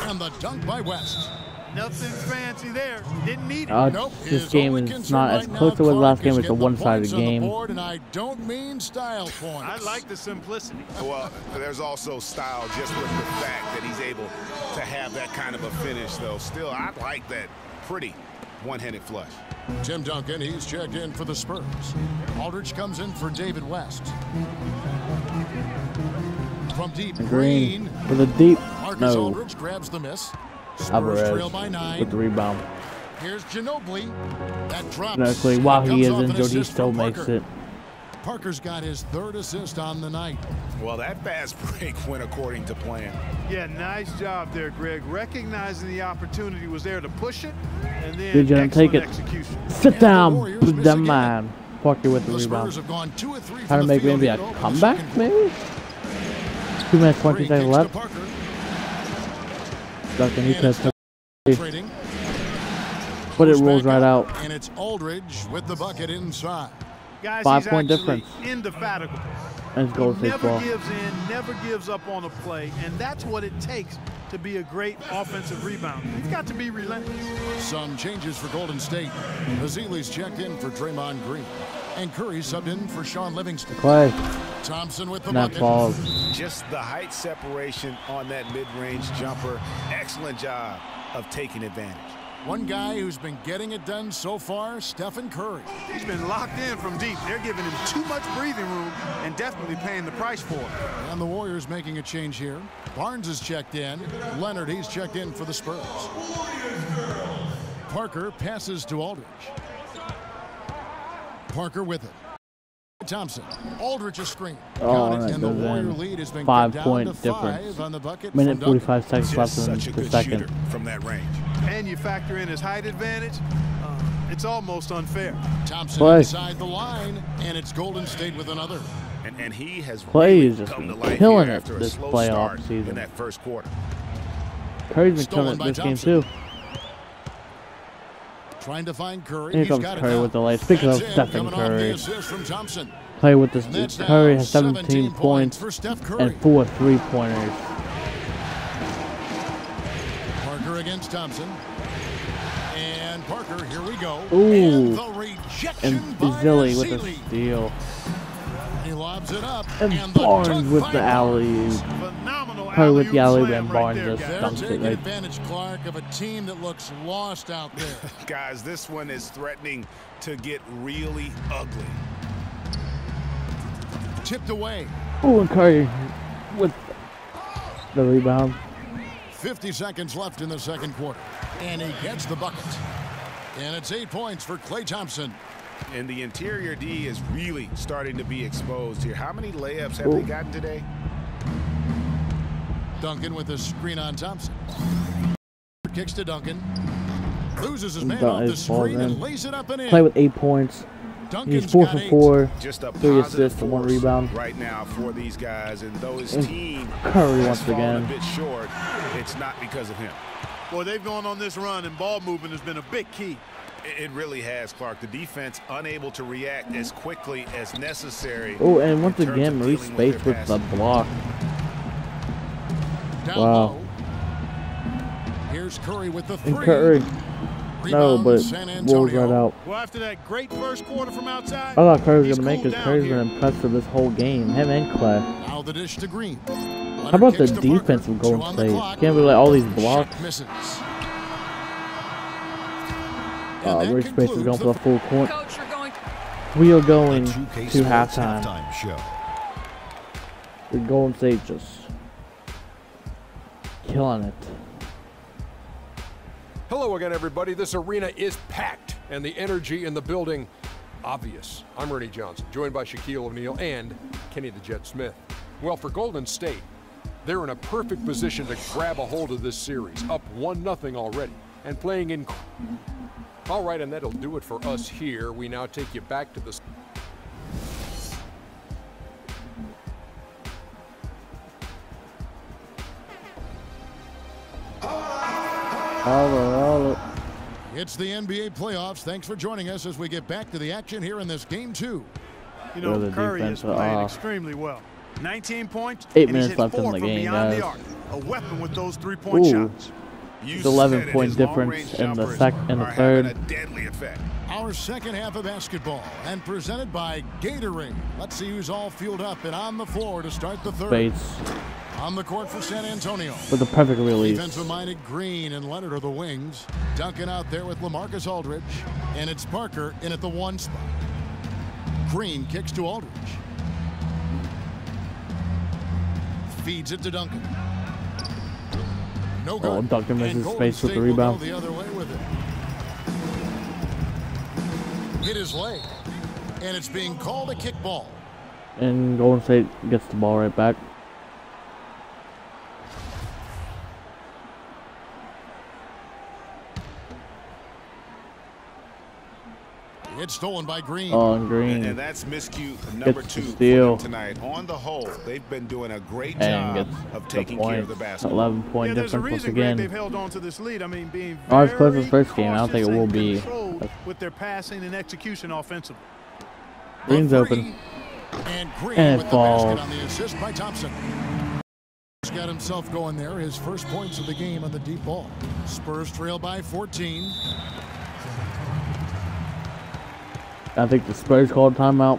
And the dunk by West. Nothing fancy there. Didn't need it. This game is not as close to the last game. It's a one-sided game. And I don't mean style points. I like the simplicity. Well, there's also style just with the fact that he's able to have that kind of a finish, though. Still, I like that pretty one-handed flush. Tim Duncan, he's checked in for the Spurs. Aldridge comes in for David West. From deep, Green. For the deep. Marcus Aldridge grabs the miss. Spurs trail by 9. With the rebound. Here's Ginobili. That drops. Exactly. While he is injured, he still makes it. Parker's got his 3rd assist on the night. Well, that fast break went according to plan. Yeah, nice job there, Greg. Recognizing the opportunity was there to push it, and then excellent take it. execution. Sit down, put that man. Parker with the rebound. Have gone 2 of 3 Trying to make maybe a comeback, maybe? 2 minutes, 20 seconds left. Duncan, he cuts it. But it rolls right out. And it's Aldridge with the bucket inside. Guys, 5-point difference. Indefatigable. And it's Golden State ball. Never gives in, never gives up on a play, and that's what it takes to be a great offensive rebounder. He's got to be relentless. Some changes for Golden State. Bazili's checked in for Draymond Green. And Curry subbed in for Sean Livingston. Clay. Thompson with the bucket. Falls. Just the height separation on that mid-range jumper. Excellent job of taking advantage. One guy who's been getting it done so far, Stephen Curry. He's been locked in from deep. They're giving him too much breathing room and definitely paying the price for it. And the Warriors making a change here. Barnes is checked in. Leonard, he's checked in for the Spurs. Parker passes to Aldridge. Parker with it. Thompson. Aldridge a screen. And the Warrior lead has been 5-point difference. On the bucket. Minute 45 seconds left in the second. From that range. And you factor in his height advantage, it's almost unfair. Thompson inside the line, and it's Golden State with another. And he has Clay is just killing it after this a slow playoff start season. in that first quarter. Curry's been killing it this game too. Trying to find Curry. Here comes Curry with the lay. Speaking of Stephen Curry, Clay with this. Curry has 17 points and 4 3-pointers. Parker against Thompson. And Parker, here we go. Ooh. And the rejection And Bazili with the steal. He lobs it up. And Barnes with the alley-oop. Curry with the alley-oop and Barnes just dunks it right. Advantage, Clark, of a team that looks lost out there. Guys, this one is threatening to get really ugly. Tipped away. Ooh, and Curry with the rebound. 50 seconds left in the second quarter. And he gets the bucket. And it's 8 points for Klay Thompson. And the interior D is really starting to be exposed here. How many layups have they gotten today? Duncan with a screen on Thompson. Kicks to Duncan. Loses his man off the screen and lays it up and in. Play with 8 points. He's 4 for 4. Just a 3 assists and 1 rebound. Right now for these guys, and though his team Curry once again. a bit short, it's not because of him. Boy, they've gone on this run, and ball movement has been a big key. It really has, Clark. The defense unable to react as quickly as necessary. Oh, and once again, Maurice Space with the block. Wow. Here's Curry with the 3. And Curry. No, but rolls right out. Well, after that great first quarter from outside, I thought Curry was going to make it. Curry's been impressive this whole game. Him and Clay. Now the dish to Green. How about the defense of Golden State? Can't believe all these blocks. Maurice Space is going for the full court. We are going to halftime. Show. The Golden State just killing it. Hello again, everybody. This arena is packed, and the energy in the building obvious. I'm Ernie Johnson, joined by Shaquille O'Neal and Kenny the Jet Smith. Well, for Golden State, they're in a perfect position to grab a hold of this series, up 1-0 already, and playing in. All right, and that'll do it for us here. We now take you back to the. It's the NBA playoffs. Thanks for joining us as we get back to the action here in this game 2. You know, Curry is playing extremely well. 19 points. 8 minutes left in the game, guys. A weapon with those 3-point shots. It's 11-point difference in the third. Deadly effect. Our second half of basketball, and presented by Gatorade. Let's see who's all fueled up and on the floor to start the third. Space. On the court for San Antonio. With the perfect release. Defensive-minded Green and Leonard are the wings. Duncan out there with LaMarcus Aldridge. And it's Parker in at the 1 spot. Green kicks to Aldridge. Feeds it to Duncan. No good. Oh, Duncan misses space with the State will rebound. go the other way with it. Hit his leg. And it's being called a kickball. And Golden State gets the ball right back. It's stolen by Green. Oh, and Green. And that's miscue number 2 for them tonight. On the whole, they've been doing a great job of taking care of the basketball. 11-point difference once again. They've held on to this lead. I mean, being Not as close as first game. I don't think it will be. With their passing and execution offensively. Green's open. And Green And with it the falls. basket on the assist by Thompson. He's got himself going there. His first points of the game on the deep ball. Spurs trail by 14. I think the Spurs called timeout.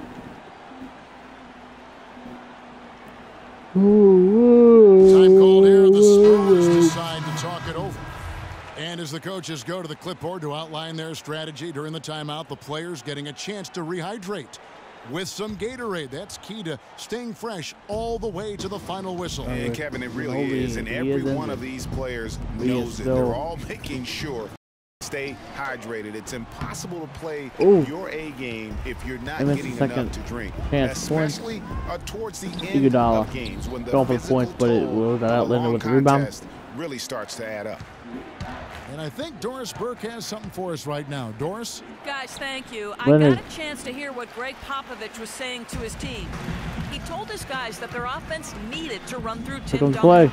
Time called here. The Spurs decide to talk it over. And as the coaches go to the clipboard to outline their strategy during the timeout, the players getting a chance to rehydrate with some Gatorade. That's key to staying fresh all the way to the final whistle. And Kevin, it really is. And every one of these players knows it. They're all making sure stay hydrated. It's impossible to play your A game if you're not getting enough to drink, especially towards the end of games when the physical toll of a long contest really starts to add up. And I think Doris Burke has something for us right now. Doris? Guys, thank you. I got a chance to hear what Greg Popovich was saying to his team. He told his guys that their offense needed to run through Tim Duncan.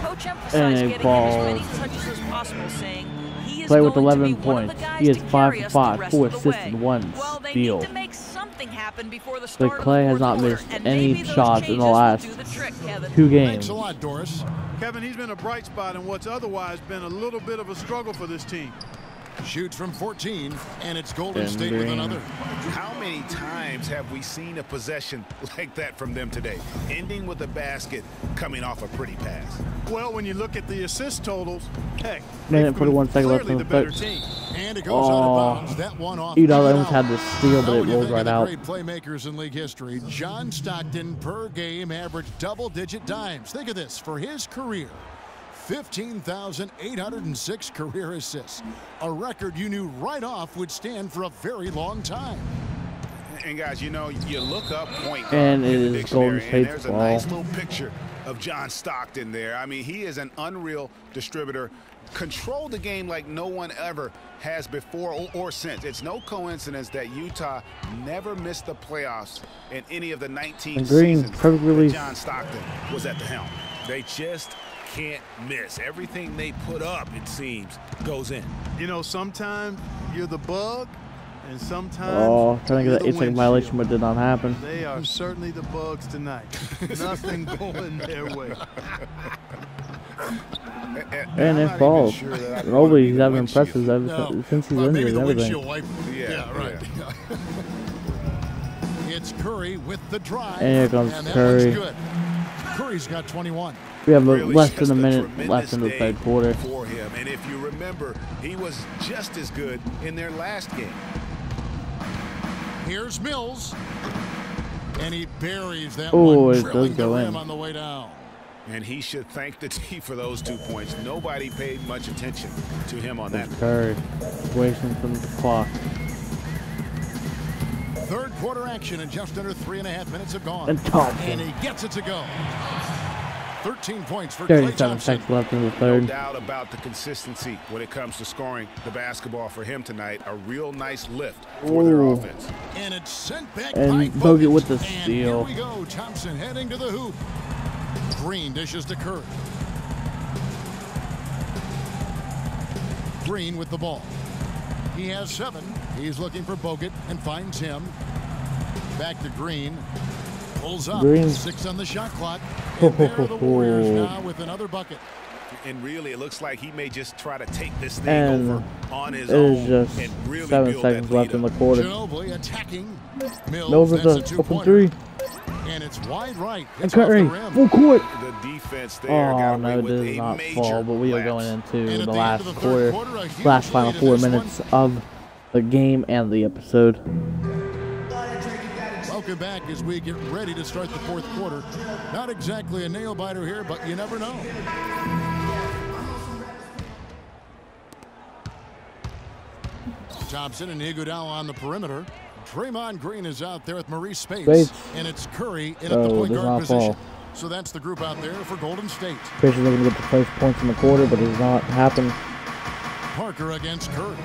Coach emphasized getting him as many touches as possible, saying he is Play with going 11 to be one of the points. guys He is to 5 carry for us 5, the 4 rest of the assists way. and 1 Well, they steal. need to make something happen before the The start Clay of has the not fourth missed quarter, and any maybe those shots in the changes last will do the trick, Kevin. 2 games. Thanks a lot, Doris. Kevin, he's been a bright spot in what's otherwise been a little bit of a struggle for this team. Shoots from 14, and it's Golden State with another. How many times have we seen a possession like that from them today, ending with a basket coming off a pretty pass? Well, when you look at the assist totals, heck, Minute 41 seconds left in the better third. team. And it goes out of bounds. That one off. Udall almost had the steal, but it rolled right out. Great playmakers in league history. John Stockton per game averaged double-digit dimes. Think of this. For his career, 15,806 career assists. A record you knew right off would stand for a very long time. And guys, you know, you look up point guard And it in the is Golden dictionary, and State's there's a ball. nice little picture of John Stockton there. I mean, he is an unreal distributor. Controlled the game like no one ever has before or since. It's no coincidence that Utah never missed the playoffs in any of the 19 seasons that John Stockton was at the helm. They just can't miss. Everything they put up, it seems, goes in. You know, sometimes you're the bug, and sometimes trying to get that 8-second violation, but did not happen. They are certainly the bugs tonight. Nothing going their way. And it falls. Roby's having impressive since he's injured and everything. Yeah, right. It's Curry with the drive. And here comes and that Curry. one's good. Curry's got 21. We have less than a minute left in the third quarter. For him. And if you remember, he was just as good in their last game. Here's Mills. And he buries that Oh, one, it drilling does go the rim in. on the way down. And he should thank the team for those 2 points. Nobody paid much attention to him on that. Curry wasting some clock. Third quarter action and just under 3.5 minutes have gone. And Thompson. And he gets it to go. 13 points for Klay 37 Thompson. seconds left in the No third. doubt about the consistency when it comes to scoring the basketball for him tonight. A real nice lift for their offense. And it's sent back And by Bogut with the And steal. here we go. Thompson heading to the hoop. Green dishes to Curry. Green with the ball. He has 7. He's looking for Bogut and finds him. Back to Green. Pulls up. Green. 6 on the shot clock. And there are the Warriors now with another bucket. And really, it looks like he may just try to take this thing And over on his it is own just and really 7 build seconds that left lead in the up. quarter. Ginobili attacking. Mills with that's the a open two-pointer. 3. And it's wide right. And Hits off the Curry, rim. full court. The defense there got Oh, away no, it with did a not major fall, but we are lapse. going into And at the the end last of the third quarter, quarter, a huge last final lead in 4 this minutes one. of the game and the episode. Welcome back as we get ready to start the fourth quarter. Not exactly a nail-biter here, but you never know. Thompson and Iguodala on the perimeter. Draymond Green is out there with Maurice Spates. And it's Curry in at the point guard position. So that's the group out there for Golden State. Spates is looking to get the first points in the quarter, but it does not happen. Parker against Curry.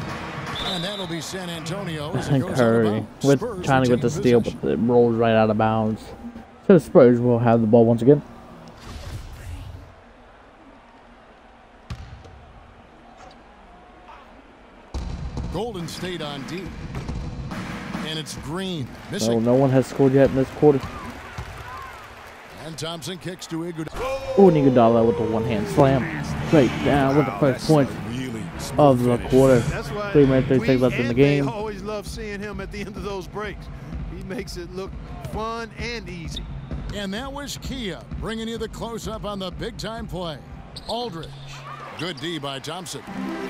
And that'll be San Antonio as it And goes Curry out of bounds. with Spurs trying to get the retain steal, possession. but it rolls right out of bounds. So the Spurs will have the ball once again. Golden State on D. And it's Green. No, Missing. no one has scored yet in this quarter. And Thompson kicks to Iguodala. Oh, Iguodala with the one-hand slam. Straight down with the first point of the quarter. That's why 3 minutes, 30 we seconds left in the and game. They always love seeing him at the end of those breaks. He makes it look fun and easy. And that was Kia bringing you the close-up on the big-time play. Aldridge. Good D by Thompson.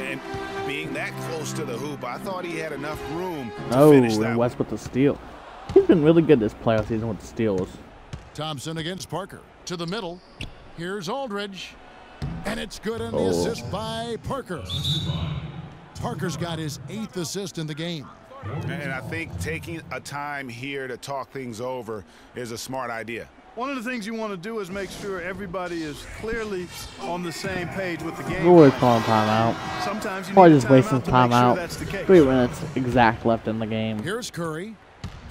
And being that close to the hoop, I thought he had enough room to Oh, finish that and one. West with the steal. He's been really good this playoff season with the steals. Thompson against Parker. To the middle. Here's Aldridge. And it's good on the Oh. assist by Parker. Parker's got his 8th assist in the game. And I think taking a time here to talk things over is a smart idea. One of the things you want to do is make sure everybody is clearly on the same page with the game. We're always calling timeout. Sometimes you Probably need just a wasting timeout to make sure timeout. that's the case. 3 minutes exact left in the game. Here's Curry.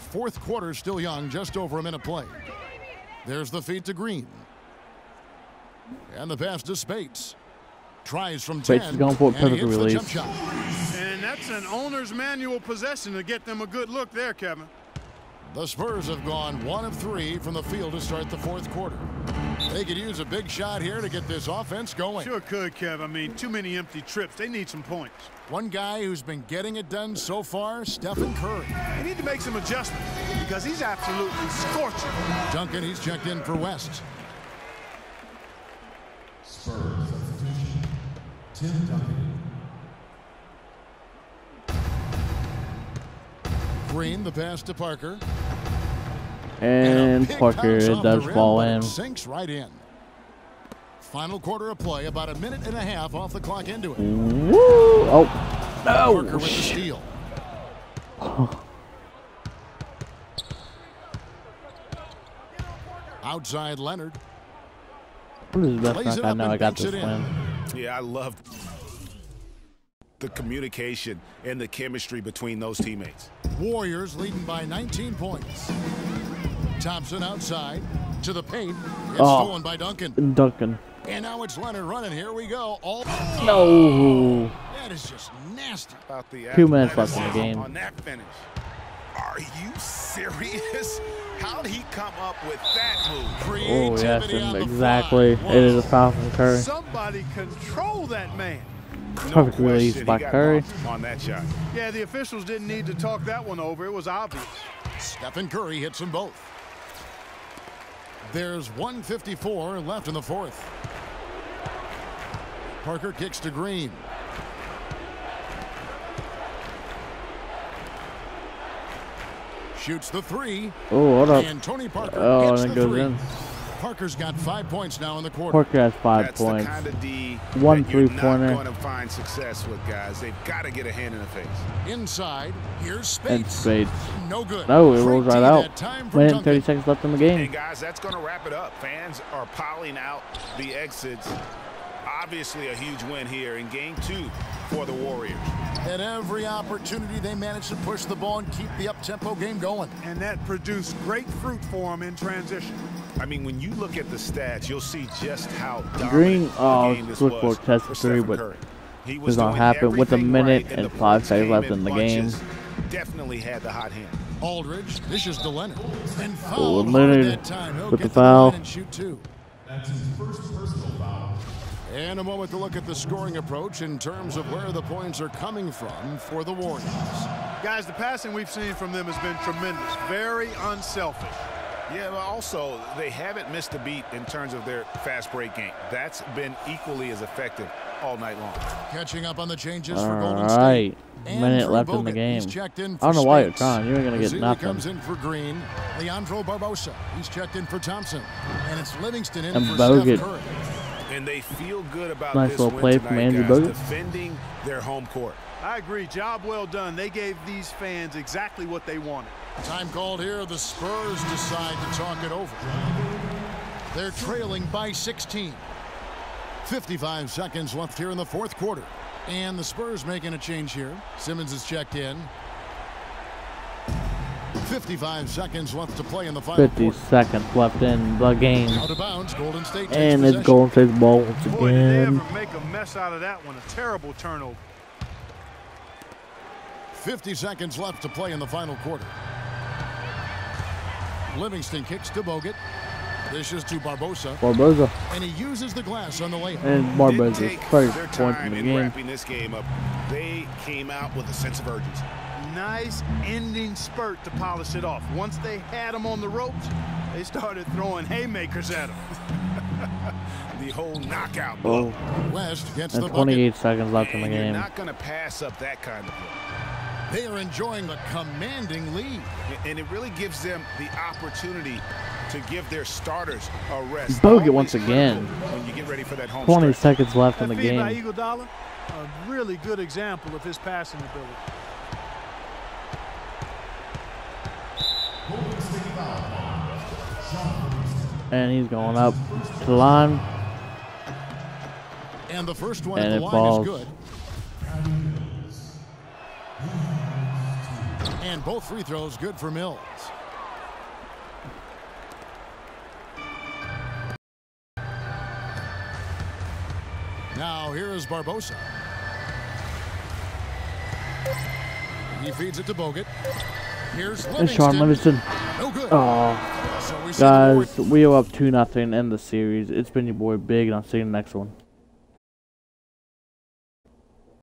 Fourth quarter still young, just over a minute play. There's the feed to Green. And the pass to Spates. Tries from 10. Spates is going for a and he perfect hits the release. jump shot. And that's an owner's manual possession to get them a good look there, Kevin. The Spurs have gone 1 of 3 from the field to start the fourth quarter. They could use a big shot here to get this offense going. Sure could, Kev. I mean, too many empty trips. They need some points. One guy who's been getting it done so far, Stephen Curry. They need to make some adjustments because he's absolutely scorching. Duncan, he's checked in for West. Spurs substitution. Tim Duncan. Green, the pass to Parker. And a big Parker bounce off the does rim, fall but it in. Sinks right in. Final quarter of play, about a minute and a half off the clock into it. Woo! Oh, Parker no! with the steal. Outside Leonard. What is the Lays best it knock I up know and I got banks this it in. win. Yeah, I love the communication and the chemistry between those teammates. Warriors leading by 19 points. Thompson outside to the paint. It's Oh. stolen by Duncan. Duncan. And now it's Leonard running. Here we go. No! That is just nasty. About the 2 minutes left in the athleticism game. on that finish. Are you serious? How'd he come up with that move? Oh, yes, Creativity on and the exactly. fly. It is a foul from Curry. Somebody control that man. Perfect release question, by he got Curry. lost on that shot. Yeah, the officials didn't need to talk that one over. It was obvious. Stephen Curry hits them both. There's 1:54 left in the fourth. Parker kicks to Green. Shoots the three. Oh, hold up. And Tony Parker Oh, gets and the it goes three. in. Parker's got 5 points now in the quarter. Parker has 5 That's points. the kind of D One that you're three-pointer. not going to find success with, guys. They've got to get a hand in the face. Inside, here's And Spates. Spades. No good. No, it Great rolls D right that out. time for Minute and Duncan. 30 seconds left in the And game. guys, that's going to wrap it up. Fans are piling out the exits. Obviously a huge win here in game 2 for the Warriors. At every opportunity, they managed to push the ball and keep the up-tempo game going. And that produced great fruit for him in transition. I mean, when you look at the stats, you'll see just how dominant Green, the game this switch was for test for three, Stephen but Curry. He was does not doing happen with a everything minute right, and the 5 points seconds came left in the game. bunches. Definitely had the hot hand. Aldridge dishes to Leonard. And Oh, fouled hard Leonard that time. He'll with get the the line foul. and shoot 2. That's his first personal foul. And a moment to look at the scoring approach in terms of where the points are coming from for the Warriors. Guys, the passing we've seen from them has been tremendous. Very unselfish. Yeah, but also they haven't missed a beat in terms of their fast break game. That's been equally as effective all night long. Catching up on the changes for All Golden State. right, Andrew minute left in the Bogut, game. he's checked in I for don't know why you're Spates. trying. You ain't gonna get Ezeli nothing. comes in for Green. Leandro Barbosa, he's checked in for Thompson. And it's Livingston in And for Bogut. Steph Curry. And they feel good about Nice this little win play tonight, from Andrew guys, Bogut. defending their home court. I agree. Job well done. They gave these fans exactly what they wanted. Time called here. The Spurs decide to talk it over. They're trailing by 16. 55 seconds left here in the fourth quarter. And the Spurs making a change here. Simmons is checked in. 55 seconds left to play in the final 50 quarter. seconds left in the game. Out of bounds, Golden State takes And possession. it's Golden State's ball once Boy, did they again. ever make a mess out of that one. A terrible turnover. 50 seconds left to play in the final quarter. Livingston kicks to Bogut. Dishes to Barbosa. Barbosa. And he uses the glass on the layup. And Didn't Barbosa's take first their point time in the in game. wrapping this game up. They came out with a sense of urgency. Nice ending spurt to polish it off. Once they had him on the ropes, they started throwing haymakers at him. The whole knockout blow. Oh, West gets and the 28 bucket. seconds left in the And you're game. not going to pass up that kind of play. They are enjoying the commanding lead. And it really gives them the opportunity to give their starters a rest. Bogut Always once critical again. when you get ready for that home 20 stretch. seconds left in That the feed by game. Iguodala, a really good example of his passing ability. Golden State foul. Shot Livingston. And he's going up to the line. And the first one And at the it line falls. is good. And both free throws good for Mills. Now here is Barbosa. He feeds it to Bogut. Here's And Sean Livingston. Livingston. No good. Oh, So we see the guys, Warriors- we are up 2-0 in the series. It's been your boy Big, and I'll see you in the next one.